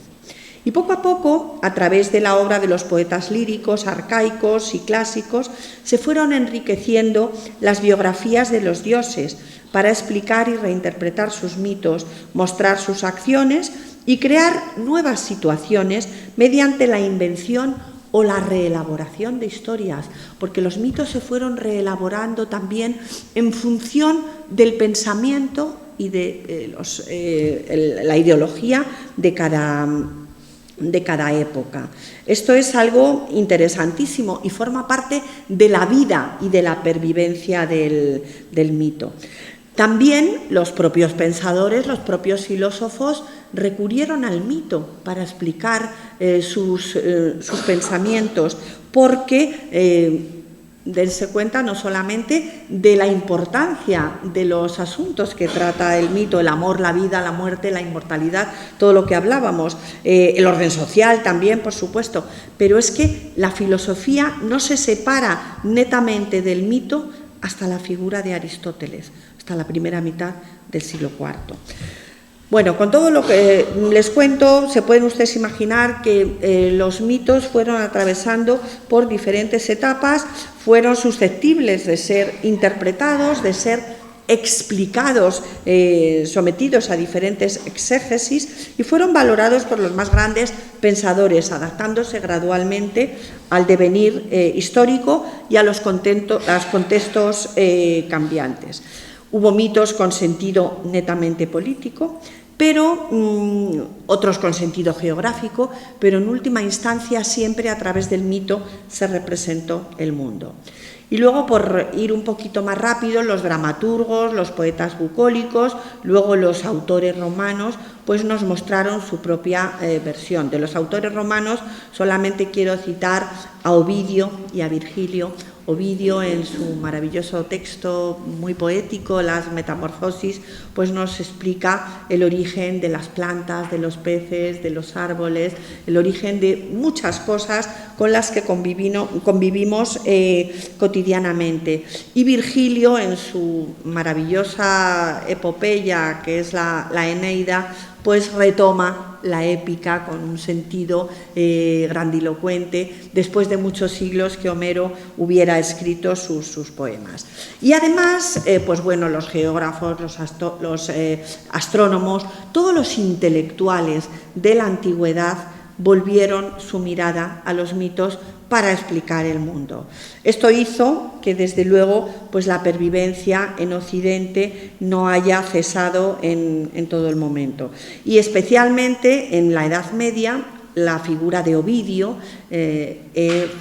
Y poco a poco, a través de la obra de los poetas líricos, arcaicos y clásicos, se fueron enriqueciendo las biografías de los dioses para explicar y reinterpretar sus mitos, mostrar sus acciones y crear nuevas situaciones mediante la invención o la reelaboración de historias, porque los mitos se fueron reelaborando también en función del pensamiento y de la ideología de cada época. Esto es algo interesantísimo y forma parte de la vida y de la pervivencia del mito. También los propios pensadores, los propios filósofos recurrieron al mito para explicar sus pensamientos, porque dense cuenta no solamente de la importancia de los asuntos que trata el mito, el amor, la vida, la muerte, la inmortalidad, todo lo que hablábamos, el orden social también, por supuesto, pero es que la filosofía no se separa netamente del mito hasta la figura de Aristóteles, hasta la primera mitad del siglo IV. Bueno, con todo lo que les cuento, se pueden ustedes imaginar que los mitos fueron atravesando por diferentes etapas, fueron susceptibles de ser interpretados, de ser explicados, sometidos a diferentes exégesis y fueron valorados por los más grandes pensadores, adaptándose gradualmente al devenir histórico y a los contextos cambiantes. Hubo mitos con sentido netamente político, pero otros con sentido geográfico, pero en última instancia siempre a través del mito se representó el mundo. Y luego, por ir un poquito más rápido, los dramaturgos, los poetas bucólicos, luego los autores romanos, pues nos mostraron su propia versión. De los autores romanos solamente quiero citar a Ovidio y a Virgilio. Ovidio, en su maravilloso texto muy poético, Las Metamorfosis, pues nos explica el origen de las plantas, de los peces, de los árboles, el origen de muchas cosas con las que convivimos cotidianamente. Y Virgilio, en su maravillosa epopeya, que es la Eneida, pues retoma la épica con un sentido grandilocuente después de muchos siglos que Homero hubiera escrito sus poemas. Y además, pues bueno, los geógrafos, los astrónomos, todos los intelectuales de la antigüedad volvieron su mirada a los mitos para explicar el mundo. Esto hizo que, desde luego, pues la pervivencia en Occidente no haya cesado en todo el momento. Y especialmente en la Edad Media, la figura de Ovidio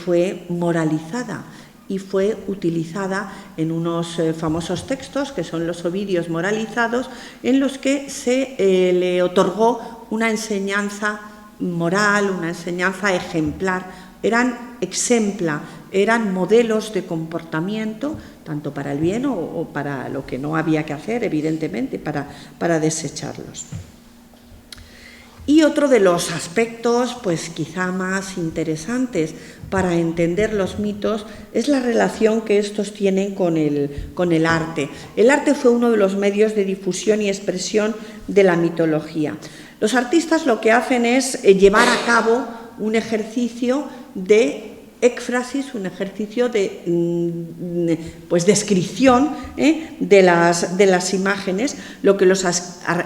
fue moralizada y fue utilizada en unos famosos textos que son los Ovidios moralizados, en los que se le otorgó una enseñanza moral, una enseñanza ejemplar. Eran exempla, eran modelos de comportamiento, tanto para el bien o para lo que no había que hacer, evidentemente, para desecharlos. Y otro de los aspectos, pues quizá más interesantes para entender los mitos, es la relación que estos tienen con el arte. El arte fue uno de los medios de difusión y expresión de la mitología. Los artistas lo que hacen es llevar a cabo un ejercicio de éfrasis, un ejercicio de descripción de las imágenes. Lo que los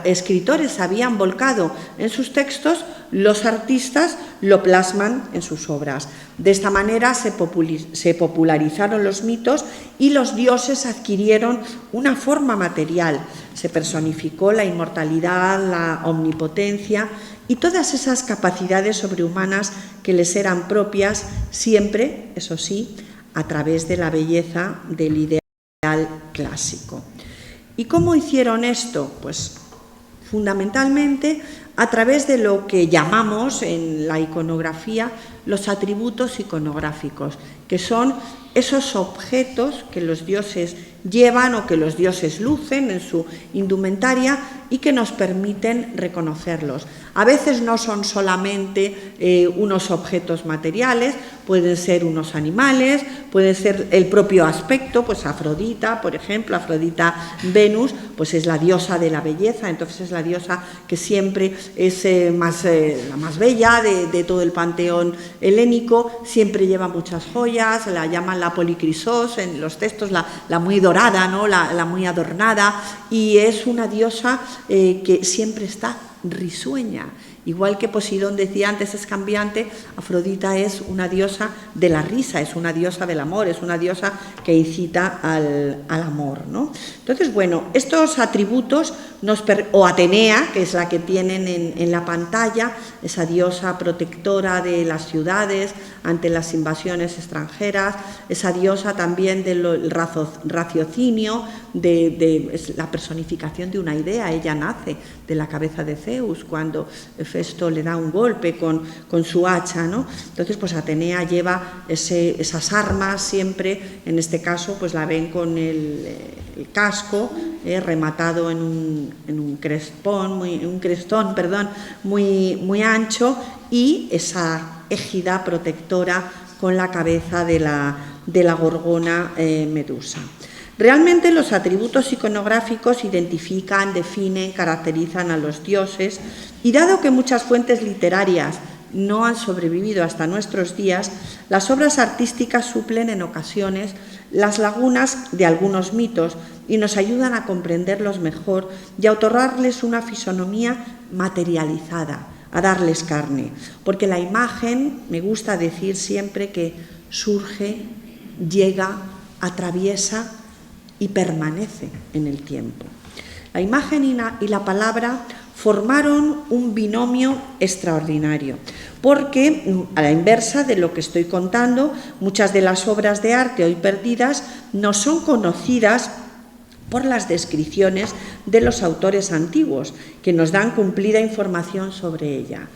escritores habían volcado en sus textos, los artistas lo plasman en sus obras. De esta manera se popularizaron los mitos y los dioses adquirieron una forma material. Se personificó la inmortalidad, la omnipotencia y todas esas capacidades sobrehumanas que les eran propias, siempre, eso sí, a través de la belleza del ideal clásico. ¿Y cómo hicieron esto? Pues fundamentalmente a través de lo que llamamos en la iconografía los atributos iconográficos, que son esos objetos que los dioses llevan o que los dioses lucen en su indumentaria y que nos permiten reconocerlos. A veces no son solamente unos objetos materiales, pueden ser unos animales, puede ser el propio aspecto, pues Afrodita, por ejemplo, Afrodita Venus, pues es la diosa de la belleza, entonces es la diosa que siempre es la más bella de todo el panteón helénico, siempre lleva muchas joyas, la llaman la policrisos en los textos, la muy dorada, ¿no? la muy adornada, y es una diosa que siempre está risueña. Igual que Posidón decía antes, es cambiante, Afrodita es una diosa de la risa, es una diosa del amor, es una diosa que incita al amor, ¿no? Entonces, bueno, estos atributos, o Atenea, que es la que tienen en la pantalla, esa diosa protectora de las ciudades ante las invasiones extranjeras, esa diosa también del raciocinio, es la personificación de una idea. Ella nace de la cabeza de Zeus cuando Festo le da un golpe con su hacha, ¿no? Entonces, pues Atenea lleva esas armas siempre, en este caso, pues la ven con el casco rematado en un crestón muy ancho, y esa égida protectora con la cabeza de la gorgona Medusa. Realmente los atributos iconográficos identifican, definen, caracterizan a los dioses, y dado que muchas fuentes literarias no han sobrevivido hasta nuestros días, las obras artísticas suplen en ocasiones las lagunas de algunos mitos y nos ayudan a comprenderlos mejor y a otorgarles una fisonomía materializada, a darles carne, porque la imagen, me gusta decir siempre que surge, llega, atraviesa y permanece en el tiempo. La imagen y la palabra formaron un binomio extraordinario, porque, a la inversa de lo que estoy contando, muchas de las obras de arte hoy perdidas no son conocidas por las descripciones de los autores antiguos, que nos dan cumplida información sobre ella.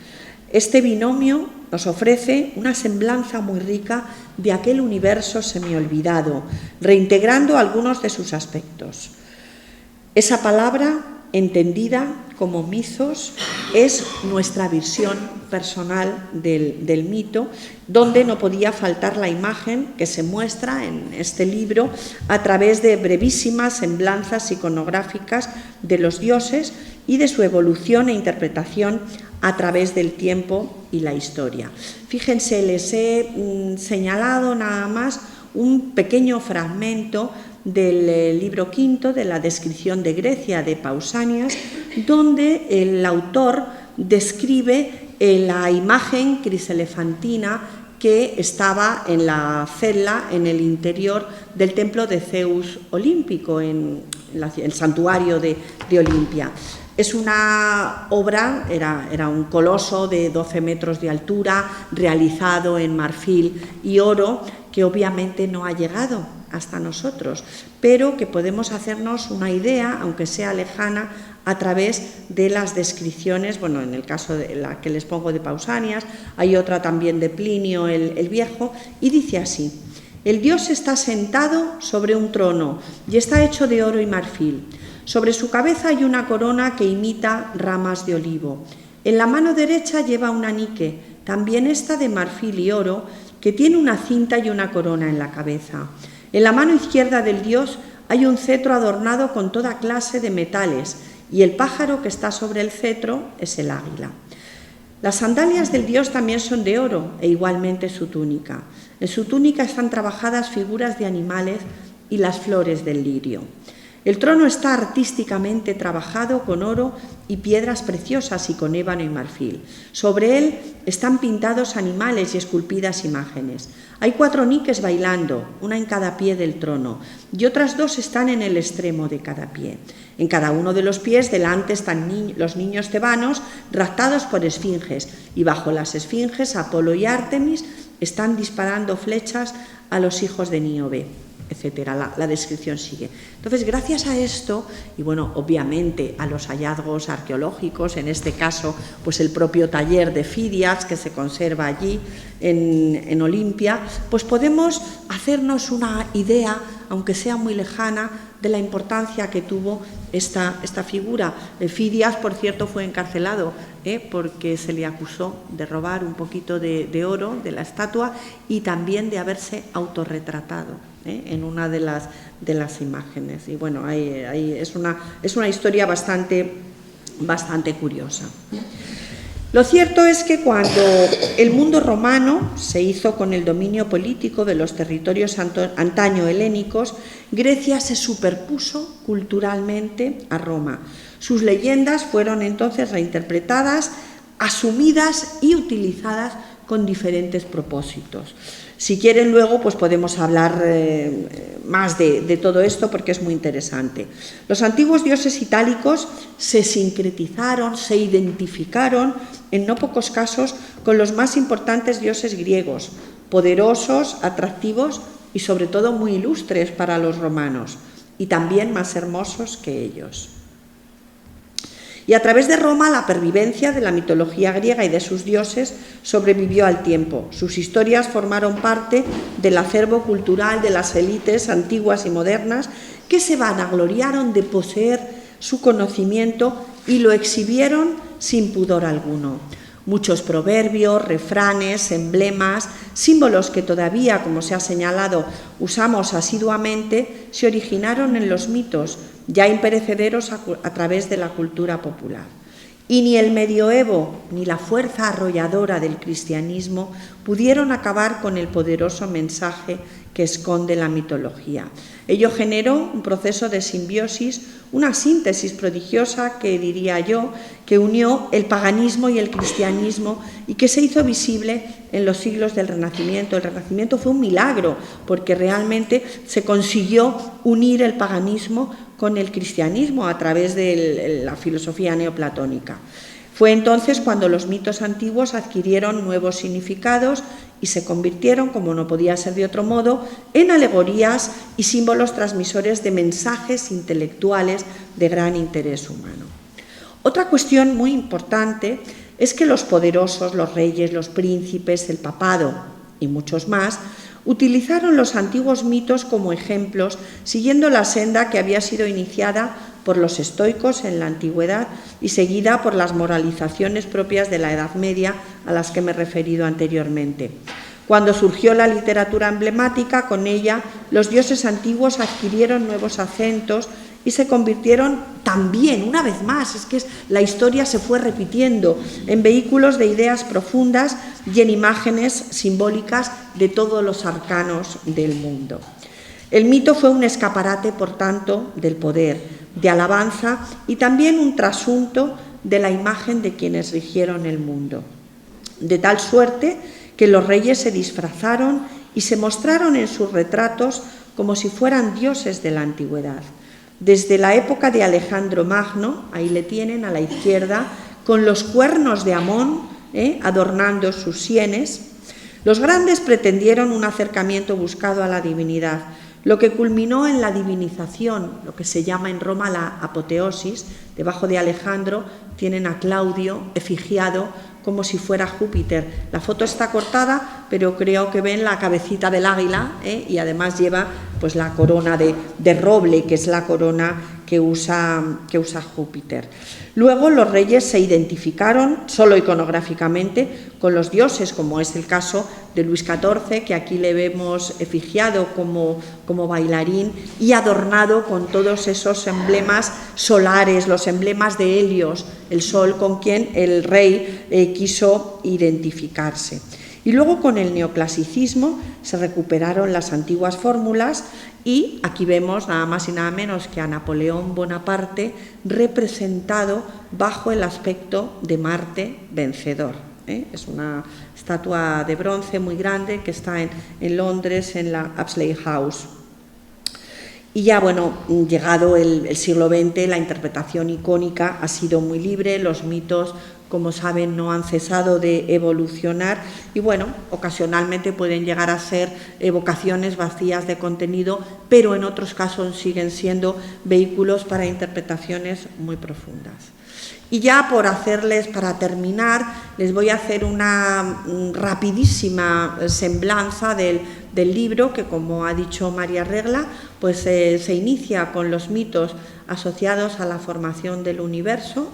Este binomio nos ofrece una semblanza muy rica de aquel universo semiolvidado, reintegrando algunos de sus aspectos. Esa palabra, entendida como mitos, es nuestra visión personal del mito, donde no podía faltar la imagen que se muestra en este libro a través de brevísimas semblanzas iconográficas de los dioses y de su evolución e interpretación a través del tiempo y la historia. Fíjense, les he señalado nada más un pequeño fragmento del libro quinto de la descripción de Grecia de Pausanias, donde el autor describe la imagen criselefantina que estaba en la celda en el interior del templo de Zeus olímpico, en el santuario de Olimpia. Es una obra, era un coloso de 12 metros de altura, realizado en marfil y oro, que obviamente no ha llegado hasta nosotros, pero que podemos hacernos una idea, aunque sea lejana, a través de las descripciones, bueno, en el caso de la que les pongo de Pausanias, hay otra también de Plinio el Viejo, y dice así: el dios está sentado sobre un trono y está hecho de oro y marfil. Sobre su cabeza hay una corona que imita ramas de olivo. En la mano derecha lleva un anique, también esta de marfil y oro, que tiene una cinta y una corona en la cabeza. En la mano izquierda del dios hay un cetro adornado con toda clase de metales, y el pájaro que está sobre el cetro es el águila. Las sandalias del dios también son de oro, e igualmente su túnica. En su túnica están trabajadas figuras de animales y las flores del lirio. El trono está artísticamente trabajado con oro y piedras preciosas y con ébano y marfil. Sobre él están pintados animales y esculpidas imágenes. Hay 4 niques bailando, una en cada pie del trono, y otras 2 están en el extremo de cada pie. En cada uno de los pies delante están los niños tebanos raptados por esfinges, y bajo las esfinges Apolo y Artemis están disparando flechas a los hijos de Níobe, etcétera. La descripción sigue. Entonces, gracias a esto, y bueno, obviamente a los hallazgos arqueológicos, en este caso, pues el propio taller de Fidias que se conserva allí en Olimpia, pues podemos hacernos una idea, aunque sea muy lejana, de la importancia que tuvo esta figura. Fidias, por cierto, fue encarcelado porque se le acusó de robar un poquito de oro de la estatua y también de haberse autorretratado en una de las imágenes. Y bueno, es una historia bastante curiosa. Lo cierto es que cuando el mundo romano se hizo con el dominio político de los territorios antaño helénicos, Grecia se superpuso culturalmente a Roma. Sus leyendas fueron entonces reinterpretadas, asumidas y utilizadas con diferentes propósitos. Si quieren luego pues podemos hablar más de todo esto porque es muy interesante. Los antiguos dioses itálicos se sincretizaron, se identificaron en no pocos casos con los más importantes dioses griegos, poderosos, atractivos y sobre todo muy ilustres para los romanos y también más hermosos que ellos. Y a través de Roma la pervivencia de la mitología griega y de sus dioses sobrevivió al tiempo. Sus historias formaron parte del acervo cultural de las élites antiguas y modernas que se vanagloriaron de poseer su conocimiento y lo exhibieron sin pudor alguno. Muchos proverbios, refranes, emblemas, símbolos que todavía, como se ha señalado, usamos asiduamente, se originaron en los mitos, ya imperecederos a través de la cultura popular. Y ni el medioevo ni la fuerza arrolladora del cristianismo pudieron acabar con el poderoso mensaje que esconde la mitología. Ello generó un proceso de simbiosis, una síntesis prodigiosa que diría yo, que unió el paganismo y el cristianismo y que se hizo visible en los siglos del Renacimiento. El Renacimiento fue un milagro porque realmente se consiguió unir el paganismo con el cristianismo a través de la filosofía neoplatónica. Fue entonces cuando los mitos antiguos adquirieron nuevos significados y se convirtieron, como no podía ser de otro modo, en alegorías y símbolos transmisores de mensajes intelectuales de gran interés humano. Otra cuestión muy importante es que los poderosos, los reyes, los príncipes, el papado y muchos más utilizaron los antiguos mitos como ejemplos, siguiendo la senda que había sido iniciada por los estoicos en la antigüedad y seguida por las moralizaciones propias de la Edad Media a las que me he referido anteriormente. Cuando surgió la literatura emblemática, con ella los dioses antiguos adquirieron nuevos acentos y se convirtieron también, una vez más, es que la historia se fue repitiendo, en vehículos de ideas profundas y en imágenes simbólicas de todos los arcanos del mundo. El mito fue un escaparate, por tanto, del poder, de alabanza y también un trasunto de la imagen de quienes rigieron el mundo. De tal suerte que los reyes se disfrazaron y se mostraron en sus retratos como si fueran dioses de la antigüedad. desde la época de Alejandro Magno, ahí le tienen a la izquierda, con los cuernos de Amón adornando sus sienes. Los grandes pretendieron un acercamiento buscado a la divinidad, lo que culminó en la divinización, lo que se llama en Roma la apoteosis. Debajo de Alejandro tienen a Claudio efigiado como si fuera Júpiter. La foto está cortada, pero creo que ven la cabecita del águila, y además lleva pues la corona de roble, que es la corona que usa Júpiter. Luego los reyes se identificaron solo iconográficamente con los dioses, como es el caso de Luis XIV, que aquí le vemos efigiado como bailarín y adornado con todos esos emblemas solares, los emblemas de Helios, el sol con quien el rey quiso identificarse. Y luego con el neoclasicismo se recuperaron las antiguas fórmulas y aquí vemos nada más y nada menos que a Napoleón Bonaparte representado bajo el aspecto de Marte vencedor. Es una estatua de bronce muy grande que está en Londres, en la Apsley House. Y ya, bueno, llegado el siglo XX, la interpretación icónica ha sido muy libre, los mitos, como saben, no han cesado de evolucionar y, bueno, ocasionalmente pueden llegar a ser evocaciones vacías de contenido, pero en otros casos siguen siendo vehículos para interpretaciones muy profundas. Y ya para terminar, les voy a hacer una rapidísima semblanza del libro que, como ha dicho María Regla, pues se inicia con los mitos asociados a la formación del universo,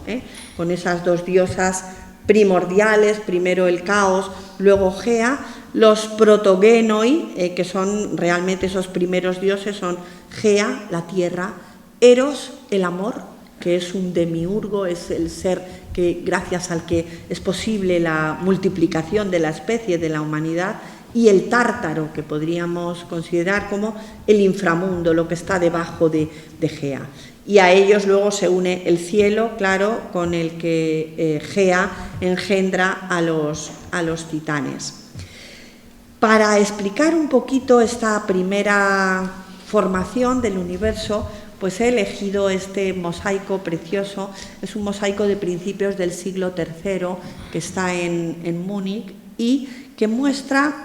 con esas dos diosas primordiales, primero el caos, luego Gea. Los protogenoi, que son realmente esos primeros dioses, son Gea, la tierra, Eros, el amor, que es un demiurgo, es el ser que, gracias al que es posible la multiplicación de la especie, de la humanidad, y el Tártaro, que podríamos considerar como el inframundo, lo que está debajo de Gea. Y a ellos luego se une el cielo, claro, con el que Gea engendra a los titanes. Para explicar un poquito esta primera formación del universo, pues he elegido este mosaico precioso. Es un mosaico de principios del siglo III que está en Múnich y que muestra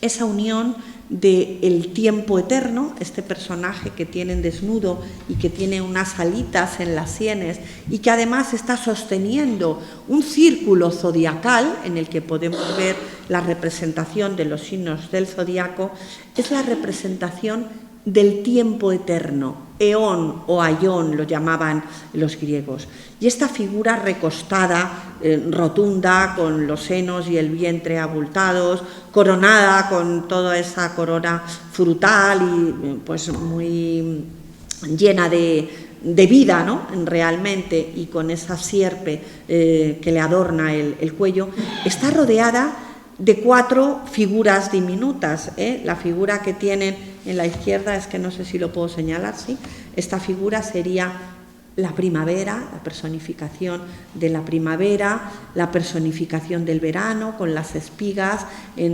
esa unión del tiempo eterno, este personaje que tienen desnudo y que tiene unas alitas en las sienes y que además está sosteniendo un círculo zodiacal en el que podemos ver la representación de los signos del zodiaco. Es la representación del tiempo eterno, eón o aión lo llamaban los griegos. Y esta figura recostada, rotunda, con los senos y el vientre abultados, coronada con toda esa corona frutal y pues muy llena de vida, ¿no? Realmente, y con esa sierpe que le adorna el cuello, está rodeada de 4 figuras diminutas. La figura que tienen en la izquierda, es que no sé si lo puedo señalar, sí. Esta figura sería la primavera, la personificación de la primavera, la personificación del verano con las espigas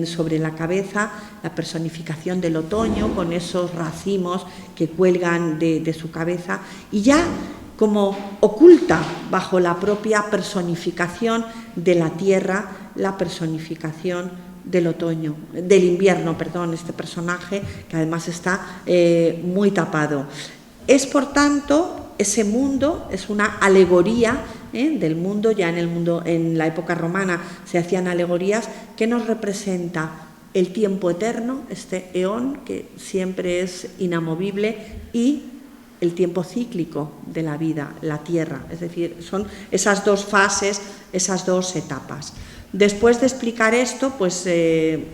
sobre la cabeza, la personificación del otoño con esos racimos que cuelgan de su cabeza, y ya como oculta bajo la propia personificación de la tierra, la personificación del otoño, del invierno, perdón, este personaje que además está muy tapado. Es, por tanto, ese mundo, es una alegoría del mundo. Ya en la época romana se hacían alegorías que nos representa el tiempo eterno, este eón que siempre es inamovible, y el tiempo cíclico de la vida, la tierra. Es decir, son esas dos fases, esas dos etapas. Después de explicar esto, pues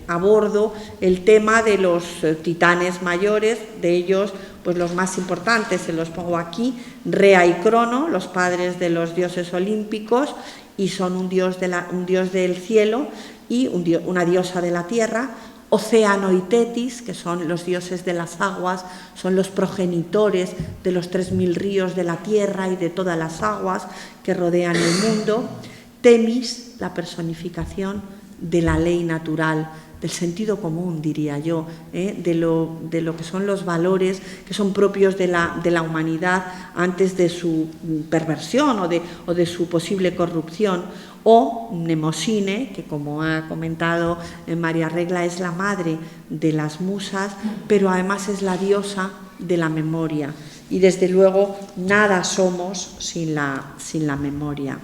abordo el tema de los titanes mayores. De ellos, pues los más importantes se los pongo aquí: Rea y Crono, los padres de los dioses olímpicos, y son un dios del cielo y una diosa de la tierra. Océano y Tetis, que son los dioses de las aguas, son los progenitores de los 3000 ríos de la tierra y de todas las aguas que rodean el mundo. Temis, la personificación de la ley natural del sentido común, diría yo, de lo que son los valores que son propios de la humanidad antes de su perversión o de su posible corrupción. O Mnemosine, que como ha comentado María Regla, es la madre de las musas, pero además es la diosa de la memoria. Y desde luego nada somos sin la memoria.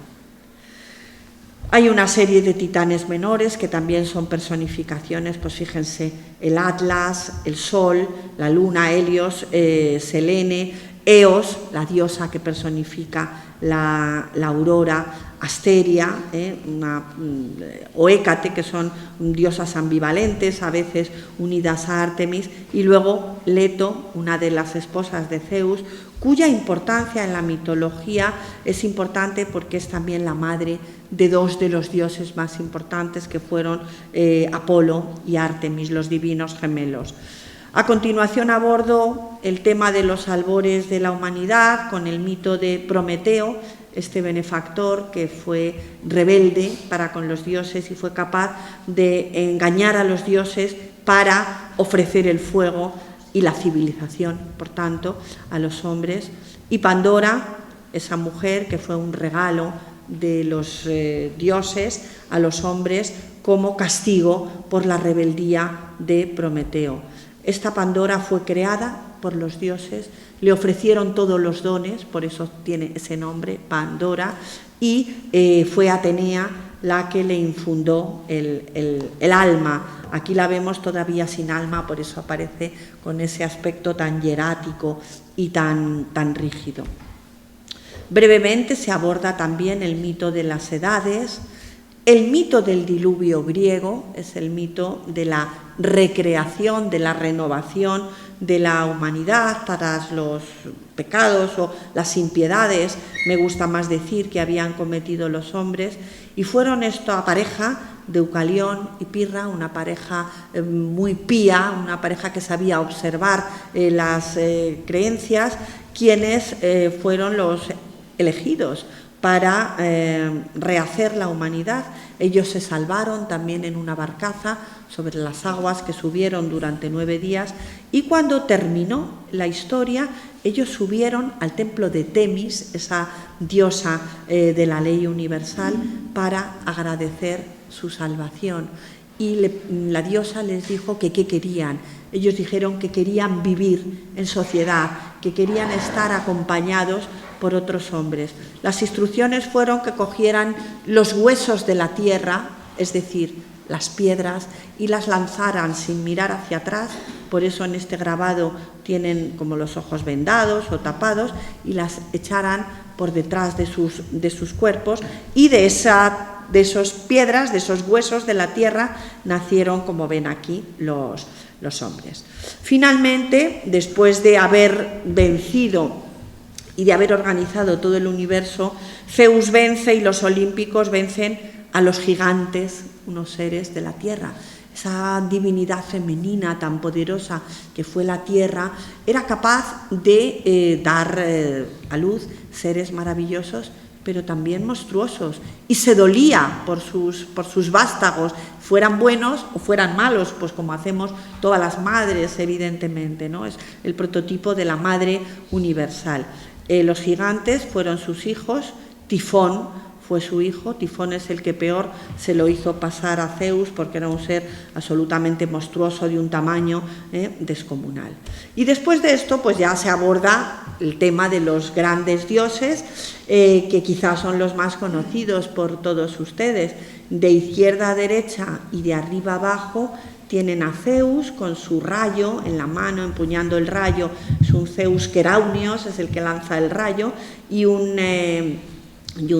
Hay una serie de titanes menores que también son personificaciones, pues fíjense, el Atlas, el Sol, la Luna, Helios, Selene, Eos, la diosa que personifica la aurora, Asteria, o Hécate, que son diosas ambivalentes, a veces unidas a Artemis, y luego Leto, una de las esposas de Zeus, cuya importancia en la mitología es importante porque es también la madre de dos de los dioses más importantes, que fueron Apolo y Artemis, los divinos gemelos. A continuación abordo el tema de los albores de la humanidad con el mito de Prometeo, este benefactor que fue rebelde para con los dioses y fue capaz de engañar a los dioses para ofrecer el fuego y la civilización, por tanto, a los hombres. Y Pandora, esa mujer que fue un regalo de los dioses a los hombres como castigo por la rebeldía de Prometeo. Esta Pandora fue creada por los dioses, le ofrecieron todos los dones, por eso tiene ese nombre, Pandora, y fue Atenea la que le infundó el alma. Aquí la vemos todavía sin alma, por eso aparece con ese aspecto tan hierático y tan rígido. Brevemente se aborda también el mito de las edades. El mito del diluvio griego es el mito de la recreación, de la renovación de la humanidad tras los pecados o las impiedades, me gusta más decir, que habían cometido los hombres, y fueron esta pareja, Deucalión y Pirra, una pareja muy pía, una pareja que sabía observar las creencias, quienes fueron los elegidos para rehacer la humanidad. Ellos se salvaron también en una barcaza sobre las aguas que subieron durante 9 días, y cuando terminó la historia ellos subieron al templo de Temis, esa diosa de la ley universal, para agradecer su salvación. Y la diosa les dijo que qué querían. Ellos dijeron que querían vivir en sociedad, que querían estar acompañados por otros hombres. Las instrucciones fueron que cogieran los huesos de la tierra, es decir, las piedras, y las lanzaran sin mirar hacia atrás. Por eso en este grabado tienen como los ojos vendados o tapados, y las echaran por detrás de sus cuerpos, y de esas piedras, de esos huesos de la tierra, nacieron, como ven aquí, los hombres. Finalmente, después de haber vencido y de haber organizado todo el universo, Zeus vence y los olímpicos vencen a los gigantes, unos seres de la tierra. Esa divinidad femenina tan poderosa que fue la tierra era capaz de dar a luz seres maravillosos, pero también monstruosos, y se dolía por sus vástagos, fueran buenos o fueran malos, pues como hacemos todas las madres, evidentemente, ¿no? Es el prototipo de la madre universal. Los gigantes fueron sus hijos, Tifón fue su hijo. Tifón es el que peor se lo hizo pasar a Zeus, porque era un ser absolutamente monstruoso, de un tamaño descomunal. Y después de esto, pues ya se aborda el tema de los grandes dioses, que quizás son los más conocidos por todos ustedes. De izquierda a derecha y de arriba a abajo tienen a Zeus con su rayo en la mano, empuñando el rayo. Es un Zeus Queraunios, es el que lanza el rayo, y un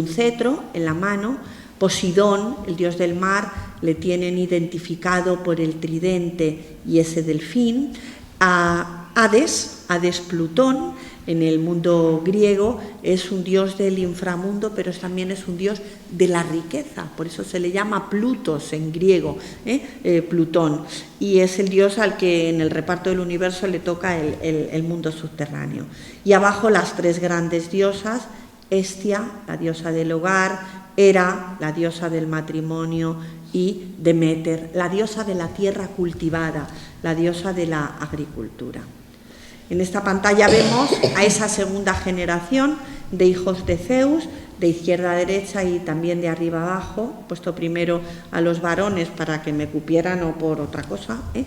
cetro en la mano. Posidón, el dios del mar, le tienen identificado por el tridente y ese delfín. A Hades Plutón, en el mundo griego, es un dios del inframundo, pero también es un dios de la riqueza, por eso se le llama Plutos en griego, Plutón, y es el dios al que en el reparto del universo le toca el mundo subterráneo. Y abajo las 3 grandes diosas, Hestia, la diosa del hogar, Hera, la diosa del matrimonio, y Deméter, la diosa de la tierra cultivada, la diosa de la agricultura. En esta pantalla vemos a esa segunda generación de hijos de Zeus, de izquierda a derecha y también de arriba a abajo, puesto primero a los varones para que me cupieran o por otra cosa, ¿eh?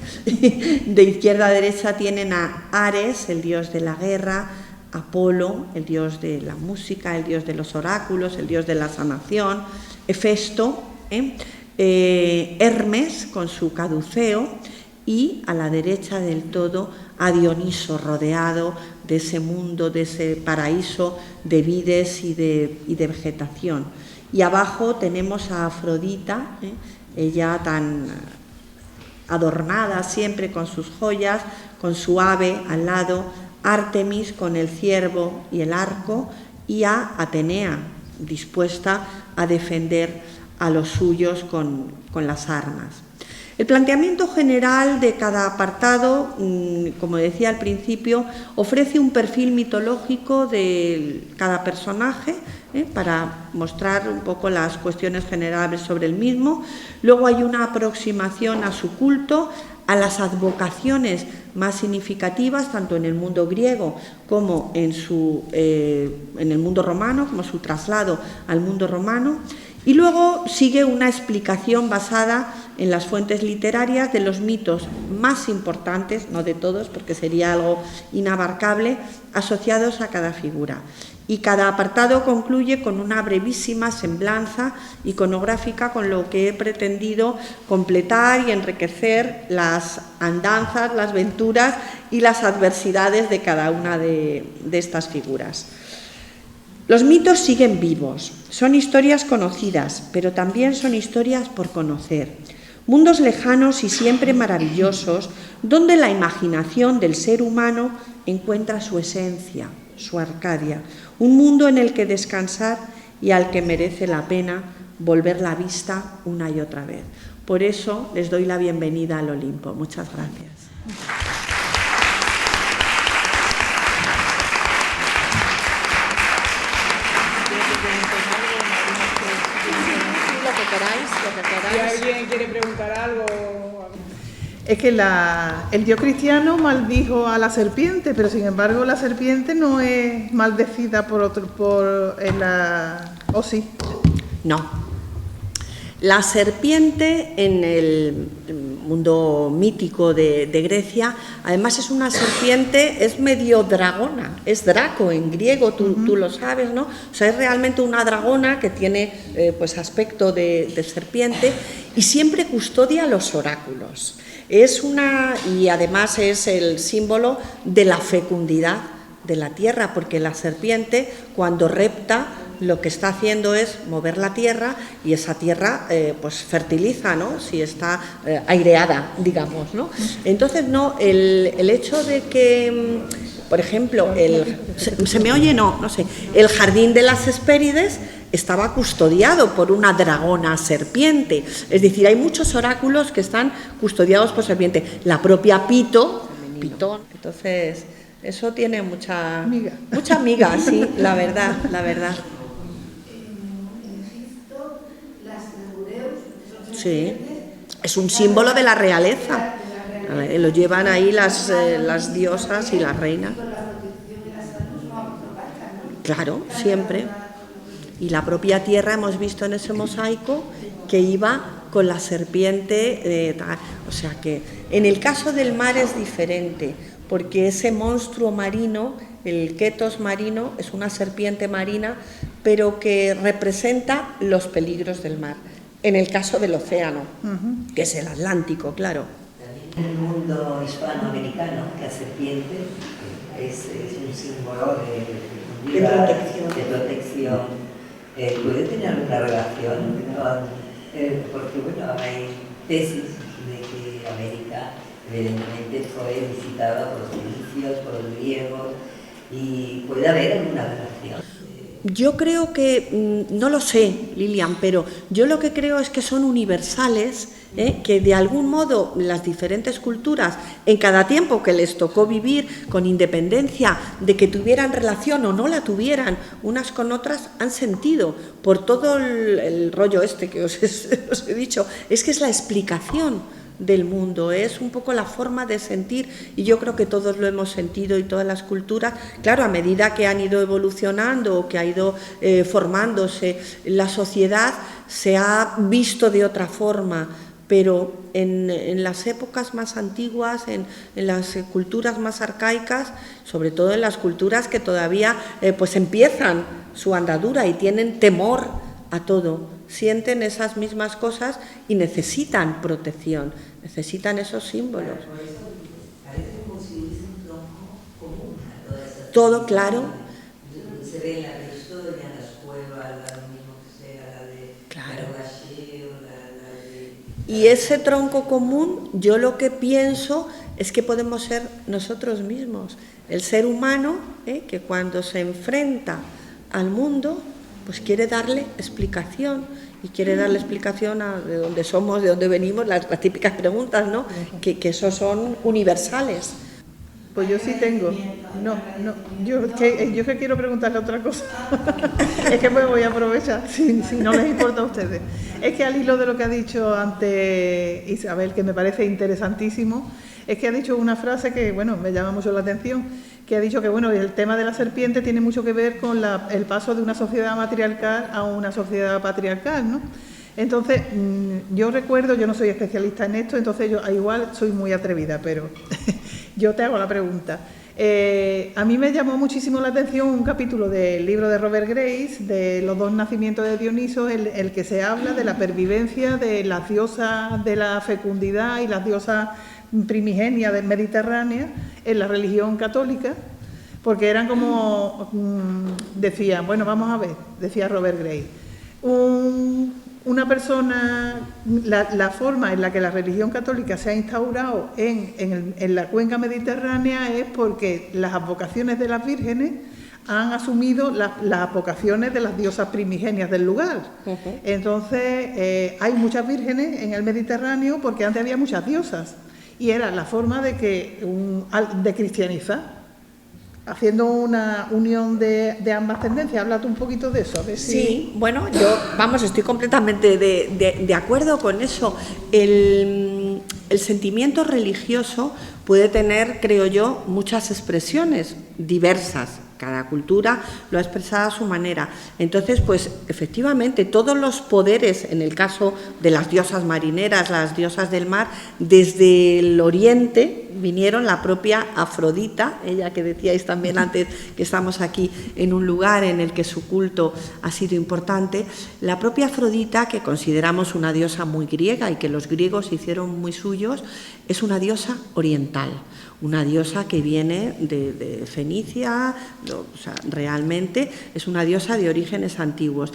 De izquierda a derecha tienen a Ares, el dios de la guerra, Apolo, el dios de la música, el dios de los oráculos, el dios de la sanación, Hefesto, Hermes con su caduceo, y a la derecha del todo a Dioniso, rodeado de ese mundo, de ese paraíso de vides y de vegetación. Y abajo tenemos a Afrodita, ella tan adornada siempre con sus joyas, con su ave al lado, Artemis con el ciervo y el arco, y a Atenea, dispuesta a defender a los suyos con las armas. El planteamiento general de cada apartado, como decía al principio, ofrece un perfil mitológico de cada personaje, para mostrar un poco las cuestiones generales sobre el mismo. Luego hay una aproximación a su culto, a las advocaciones más significativas, tanto en el mundo griego como en el mundo romano, como su traslado al mundo romano. Y luego sigue una explicación basada en las fuentes literarias de los mitos más importantes, no de todos porque sería algo inabarcable, asociados a cada figura. Y cada apartado concluye con una brevísima semblanza iconográfica con lo que he pretendido completar y enriquecer las andanzas, las venturas y las adversidades de cada una de estas figuras. Los mitos siguen vivos, son historias conocidas, pero también son historias por conocer. Mundos lejanos y siempre maravillosos, donde la imaginación del ser humano encuentra su esencia, su Arcadia. Un mundo en el que descansar y al que merece la pena volver la vista una y otra vez. Por eso les doy la bienvenida al Olimpo. Muchas gracias. Si alguien quiere preguntar algo. Es que el dios cristiano maldijo a la serpiente, pero sin embargo la serpiente no es maldecida ¿o sí? No. La serpiente en el mundo mítico de Grecia, además es una serpiente, es medio dragona, es Draco en griego, tú lo sabes, ¿no? O sea, es realmente una dragona que tiene pues aspecto de serpiente y siempre custodia los oráculos. Y además es el símbolo de la fecundidad de la tierra, porque la serpiente cuando repta lo que está haciendo es mover la tierra y esa tierra pues fertiliza, ¿no? Si está aireada, digamos, ¿no? Entonces, no, el hecho de que, por ejemplo, ¿se me oye? No sé. El jardín de las Hespérides estaba custodiado por una dragona serpiente. Es decir, hay muchos oráculos que están custodiados por serpiente. La propia Pitón. Entonces, eso tiene mucha miga, sí, la verdad. Sí, es un símbolo de la realeza. Lo llevan ahí las diosas y las reinas. Claro, siempre. Y la propia tierra, hemos visto en ese mosaico, que iba con la serpiente. O sea que en el caso del mar es diferente, porque ese monstruo marino, el Ketos marino, es una serpiente marina, pero que representa los peligros del mar. En el caso del océano, que es el Atlántico, claro. En el mundo hispanoamericano, la serpiente es un símbolo de protección. ¿Puede tener alguna relación con, porque bueno, hay tesis de que América evidentemente fue visitada por los fenicios, por los griegos, y puede haber alguna relación? Yo creo que, no lo sé, Lilian, pero yo lo que creo es que son universales que de algún modo las diferentes culturas, en cada tiempo que les tocó vivir, con independencia de que tuvieran relación o no la tuvieran unas con otras, han sentido por todo el rollo este que os he dicho, es que es la explicación del mundo, es un poco la forma de sentir, y yo creo que todos lo hemos sentido y todas las culturas, claro, a medida que han ido evolucionando o que ha ido formándose la sociedad, se ha visto de otra forma, pero en las épocas más antiguas, en las culturas más arcaicas, sobre todo en las culturas que todavía pues empiezan su andadura y tienen temor a todo, sienten esas mismas cosas y necesitan protección, necesitan esos símbolos. Parece como si hubiese un tronco común a todas esas todo claro. Se ve en la prehistoria, en las cuevas, lo mismo que sea la de Garogaché o la de... Y ese tronco común, yo lo que pienso es que podemos ser nosotros mismos, el ser humano, que cuando se enfrenta al mundo, pues quiere darle explicación, y quiere darle explicación a de dónde somos, de dónde venimos, las típicas preguntas, ¿no? Que esos son universales. Pues yo sí tengo. Yo que quiero preguntarle otra cosa. Es que me voy a aprovechar, si no les importa a ustedes. Es que al hilo de lo que ha dicho antes Isabel, que me parece interesantísimo, es que ha dicho una frase que, bueno, me llama mucho la atención, que ha dicho que, bueno, el tema de la serpiente tiene mucho que ver con el paso de una sociedad matriarcal a una sociedad patriarcal, ¿no? Entonces, yo recuerdo, yo no soy especialista en esto, entonces yo igual soy muy atrevida, pero yo te hago la pregunta. A mí me llamó muchísimo la atención un capítulo del libro de Robert Grace, de los dos nacimientos de Dioniso, el que se habla de la pervivencia de las diosas de la fecundidad y las diosas primigenias del Mediterráneo en la religión católica, porque eran como, decían, bueno, vamos a ver, decía Robert Grace, una persona, la forma en la que la religión católica se ha instaurado en la cuenca mediterránea es porque las advocaciones de las vírgenes han asumido las advocaciones de las diosas primigenias del lugar. Entonces, hay muchas vírgenes en el Mediterráneo porque antes había muchas diosas y era la forma de cristianizar, haciendo una unión de ambas tendencias. Háblate un poquito de eso. A ver si... Sí, bueno, yo, estoy completamente de acuerdo con eso. El sentimiento religioso puede tener, creo yo, muchas expresiones diversas. Cada cultura lo ha expresado a su manera. Entonces, pues, efectivamente, todos los poderes, en el caso de las diosas marineras, las diosas del mar, desde el oriente vinieron, la propia Afrodita, ella que decíais también antes que estamos aquí en un lugar en el que su culto ha sido importante, la propia Afrodita, que consideramos una diosa muy griega y que los griegos hicieron muy suyos, es una diosa oriental. Una diosa que viene de Fenicia, o sea, realmente es una diosa de orígenes antiguos.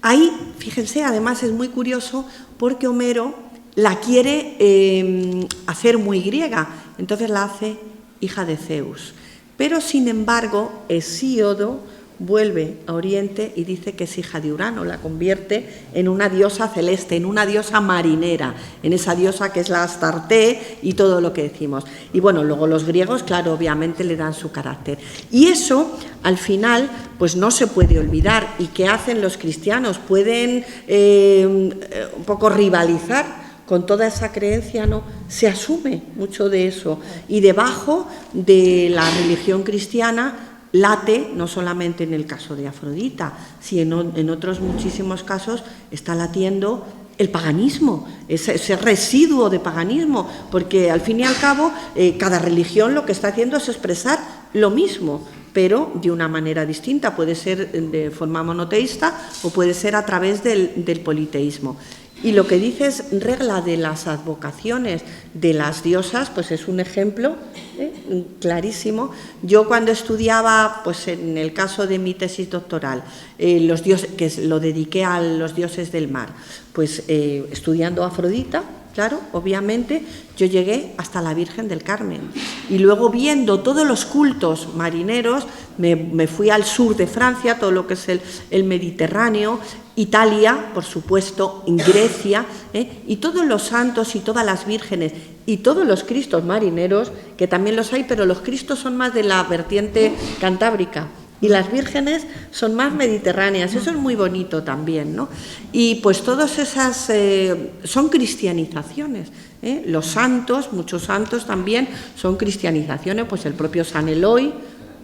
Ahí, fíjense, además es muy curioso porque Homero la quiere hacer muy griega, entonces la hace hija de Zeus. Pero, sin embargo, Hesíodo vuelve a Oriente y dice que es hija de Urano, la convierte en una diosa celeste, en una diosa marinera, en esa diosa que es la Astarte y todo lo que decimos. Y bueno, luego los griegos, claro, obviamente le dan su carácter. Y eso, al final, pues no se puede olvidar. ¿Y qué hacen los cristianos? Pueden un poco rivalizar con toda esa creencia, ¿no? Se asume mucho de eso. Y debajo de la religión cristiana late, no solamente en el caso de Afrodita, sino en otros muchísimos casos, está latiendo el paganismo, ese residuo de paganismo, porque al fin y al cabo cada religión lo que está haciendo es expresar lo mismo, pero de una manera distinta. Puede ser de forma monoteísta o puede ser a través del politeísmo. Y lo que dices, Regla, de las advocaciones de las diosas, pues es un ejemplo clarísimo. Yo cuando estudiaba, pues en el caso de mi tesis doctoral, los dioses, que lo dediqué a los dioses del mar, pues estudiando a Afrodita, claro, obviamente, yo llegué hasta la Virgen del Carmen. Y luego, viendo todos los cultos marineros, me fui al sur de Francia, todo lo que es el Mediterráneo, Italia, por supuesto, en Grecia, y todos los santos y todas las vírgenes y todos los cristos marineros, que también los hay, pero los cristos son más de la vertiente cantábrica. Y las vírgenes son más mediterráneas, eso es muy bonito también, ¿no? Y pues todas esas son cristianizaciones, ¿eh? Los santos, muchos santos también son cristianizaciones, pues el propio San Eloy,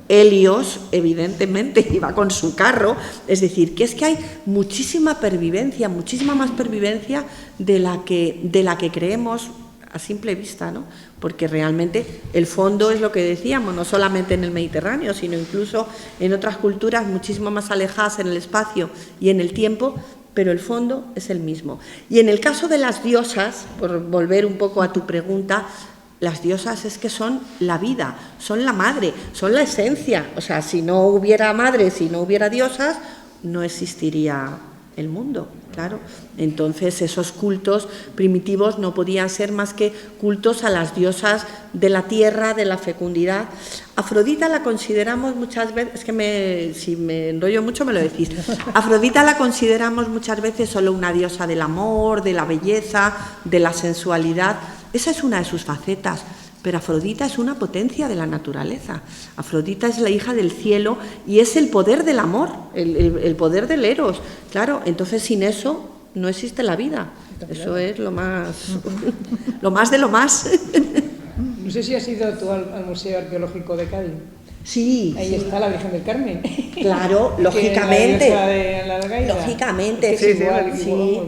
Helios, evidentemente, iba con su carro, es decir, que es que hay muchísima pervivencia, muchísima más pervivencia de la que creemos a simple vista, ¿no? Porque realmente el fondo es lo que decíamos, no solamente en el Mediterráneo, sino incluso en otras culturas muchísimo más alejadas en el espacio y en el tiempo, pero el fondo es el mismo. Y en el caso de las diosas, por volver un poco a tu pregunta, las diosas es que son la vida, son la madre, son la esencia. O sea, si no hubiera madre, si no hubiera diosas, no existiría el mundo, claro. Entonces esos cultos primitivos no podían ser más que cultos a las diosas de la tierra, de la fecundidad. Afrodita la consideramos muchas veces, es que si me enrollo mucho me lo decís, Afrodita la consideramos muchas veces solo una diosa del amor, de la belleza, de la sensualidad. Esa es una de sus facetas. Pero Afrodita es una potencia de la naturaleza. Afrodita es la hija del cielo y es el poder del amor, el poder del eros. Claro, entonces sin eso no existe la vida. Eso es lo más de lo más. No sé si has ido tú al Museo Arqueológico de Cádiz. Sí. Ahí está la Virgen del Carmen. Claro, lógicamente. De la Algaida. Lógicamente, sí, sí.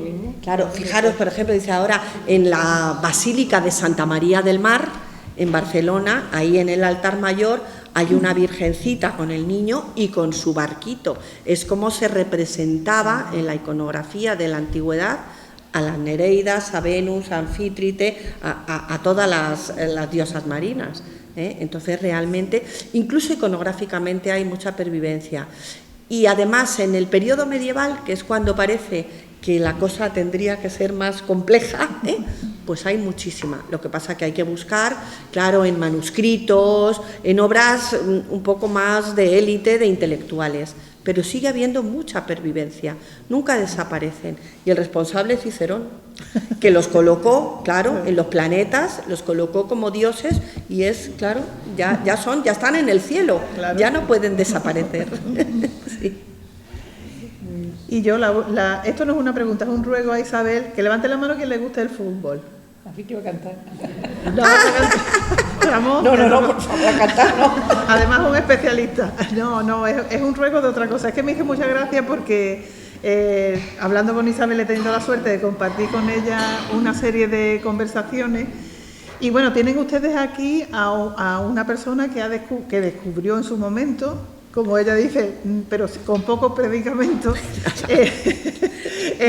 Claro, fijaros, por ejemplo, dice ahora en la Basílica de Santa María del Mar, en Barcelona, ahí en el altar mayor hay una virgencita con el niño y con su barquito. Es como se representaba en la iconografía de la antigüedad a las Nereidas, a Venus, a Anfítrite, a todas las diosas marinas. Entonces realmente, incluso iconográficamente hay mucha pervivencia. Y además en el periodo medieval, que es cuando parece que la cosa tendría que ser más compleja, pues hay muchísima. Lo que pasa que hay que buscar, claro, en manuscritos, en obras un poco más de élite, de intelectuales, pero sigue habiendo mucha pervivencia, nunca desaparecen. Y el responsable es Cicerón, que los colocó, claro, en los planetas, los colocó como dioses y es, claro, ya están en el cielo, claro. Ya no pueden desaparecer. Sí. Y yo, esto no es una pregunta, es un ruego a Isabel, que levante la mano quien le guste el fútbol. Así que iba a cantar. No, por favor, a cantar, no. Además, un especialista. No, es un ruego de otra cosa. Es que me hizo mucha gracia porque hablando con Isabel he tenido la suerte de compartir con ella una serie de conversaciones. Y bueno, tienen ustedes aquí a una persona que descubrió en su momento, como ella dice, pero con pocos predicamentos.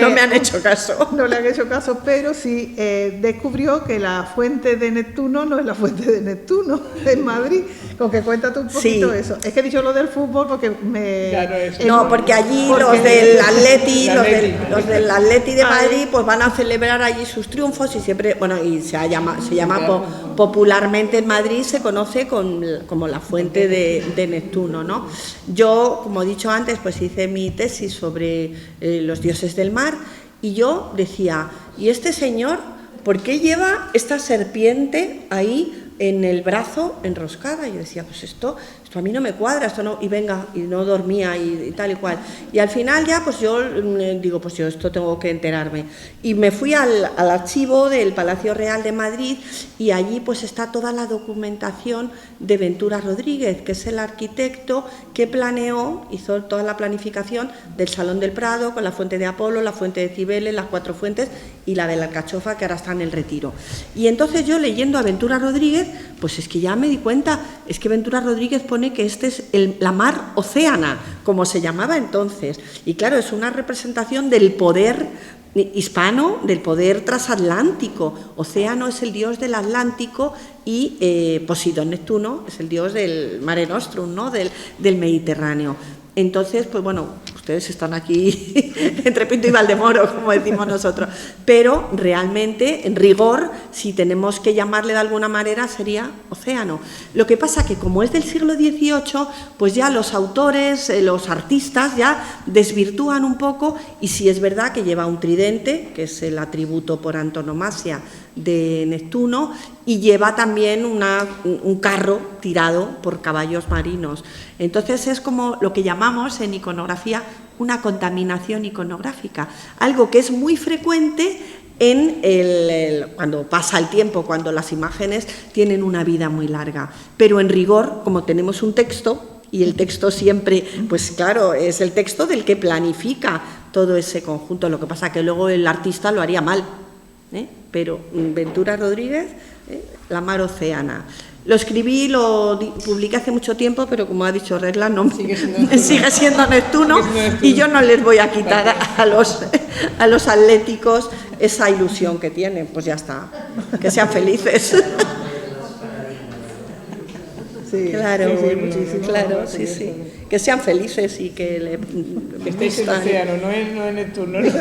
No me han hecho caso. No le han hecho caso, pero sí descubrió que la fuente de Neptuno no es la fuente de Neptuno en Madrid. Con que cuéntate un poquito eso. Es que he dicho lo del fútbol porque me... Claro, no, porque allí los del Atleti, los del Atleti de Madrid, pues van a celebrar allí sus triunfos y siempre, bueno, y se llama popularmente en Madrid, se conoce como la fuente de Neptuno, ¿no? Yo, como he dicho antes, pues hice mi tesis sobre los dioses del mar y yo decía, ¿y este señor por qué lleva esta serpiente ahí en el brazo enroscada? Y yo decía, pues esto a mí no me cuadra, esto no, y venga, y no dormía y tal y cual. Y al final ya, pues yo digo, pues yo esto tengo que enterarme. Y me fui al archivo del Palacio Real de Madrid y allí pues está toda la documentación de Ventura Rodríguez, que es el arquitecto que hizo toda la planificación del Salón del Prado, con la fuente de Apolo, la fuente de Cibeles, las 4 fuentes y la de la Alcachofa, que ahora está en el Retiro. Y entonces yo, leyendo a Ventura Rodríguez, pues es que ya me di cuenta, es que Ventura Rodríguez pone que este es la mar océana, como se llamaba entonces. Y claro, es una representación del poder hispano, del poder transatlántico. Océano es el dios del Atlántico y Poseidón Neptuno es el dios del Mare Nostrum, ¿no? del Mediterráneo. Entonces, pues bueno, Ustedes están aquí entre Pinto y Valdemoro, como decimos nosotros. Pero realmente, en rigor, si tenemos que llamarle de alguna manera, sería océano. Lo que pasa que, como es del siglo XVIII, pues ya los autores, los artistas, ya desvirtúan un poco, y sí es verdad que lleva un tridente, que es el atributo por antonomasia de Neptuno, y lleva también un carro tirado por caballos marinos. Entonces es como lo que llamamos en iconografía una contaminación iconográfica, algo que es muy frecuente cuando pasa el tiempo, cuando las imágenes tienen una vida muy larga. Pero en rigor, como tenemos un texto, y el texto siempre, pues claro, es el texto del que planifica todo ese conjunto. Lo que pasa que luego el artista lo haría mal, pero Ventura Rodríguez, La mar océana. Lo escribí, lo publiqué hace mucho tiempo, pero como ha dicho Regla, no, sigue siendo Neptuno, y yo no les voy a quitar a los atléticos esa ilusión que tienen. Pues ya está, que sean felices. Sí, claro, sí, claro, sí. Que sean felices y que estéis en océano, no en Neptuno, ¿no?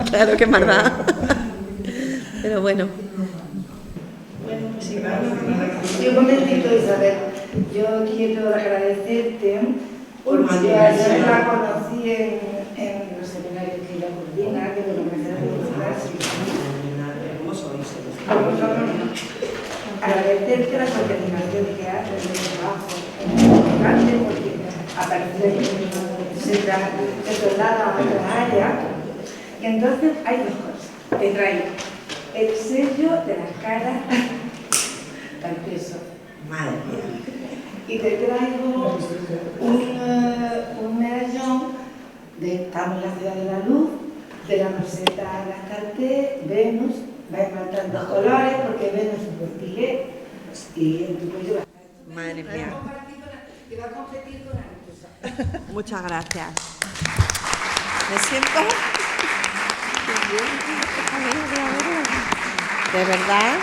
Claro, qué maldad. Pero bueno. Sí, un momentito, Isabel. Yo quiero agradecerte porque yo ayer la conocí en los seminarios que ella coordina, que de la Universidad de Clásica. Agradecerte la coordinación que haces de trabajo importante, porque a partir de se traslada a otra área. Y entonces hay dos cosas. Te traigo el sello de la cara tan peso. Madre mía. Y te traigo un medallón de Estamos en la ciudad de la luz, de la Roseta Gastarte, Venus, va encontrando colores porque Venus es un portigués y en tu cuello va a estar. Madre mía. Y va a competir con la Muchas gracias. Me siento... De verdad,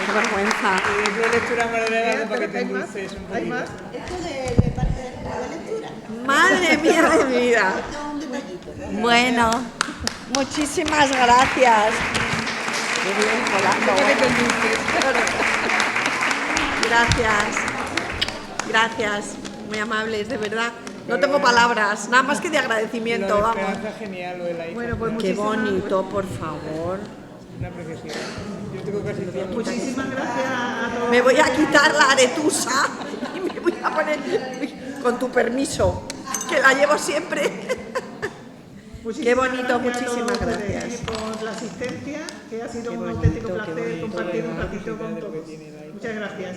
qué vergüenza. Yo lectura madre para que te endulces un poquito. ¿Hay más? Esto de parte de lectura. Madre mía de mi vida. Un detallito. Bueno, muchísimas gracias. Qué bien, volando, bueno. Gracias, muy amables, de verdad. No tengo palabras, nada más que de agradecimiento, Lo de vamos. Esperanza, genial, lo de la hija. Bueno, pues Qué muchísimas, bonito, por favor. Una preciosidad. Yo tengo casi todo. muchísimas gracias a todos. Me voy a quitar la aretusa y me voy a poner, con tu permiso, que la llevo siempre. Qué bonito, muchísimas gracias. Por la asistencia, que ha sido Qué un bonito, auténtico qué placer bonito, compartir un la ratito con curiosidad de lo que todos. tiene la hija. Muchas gracias.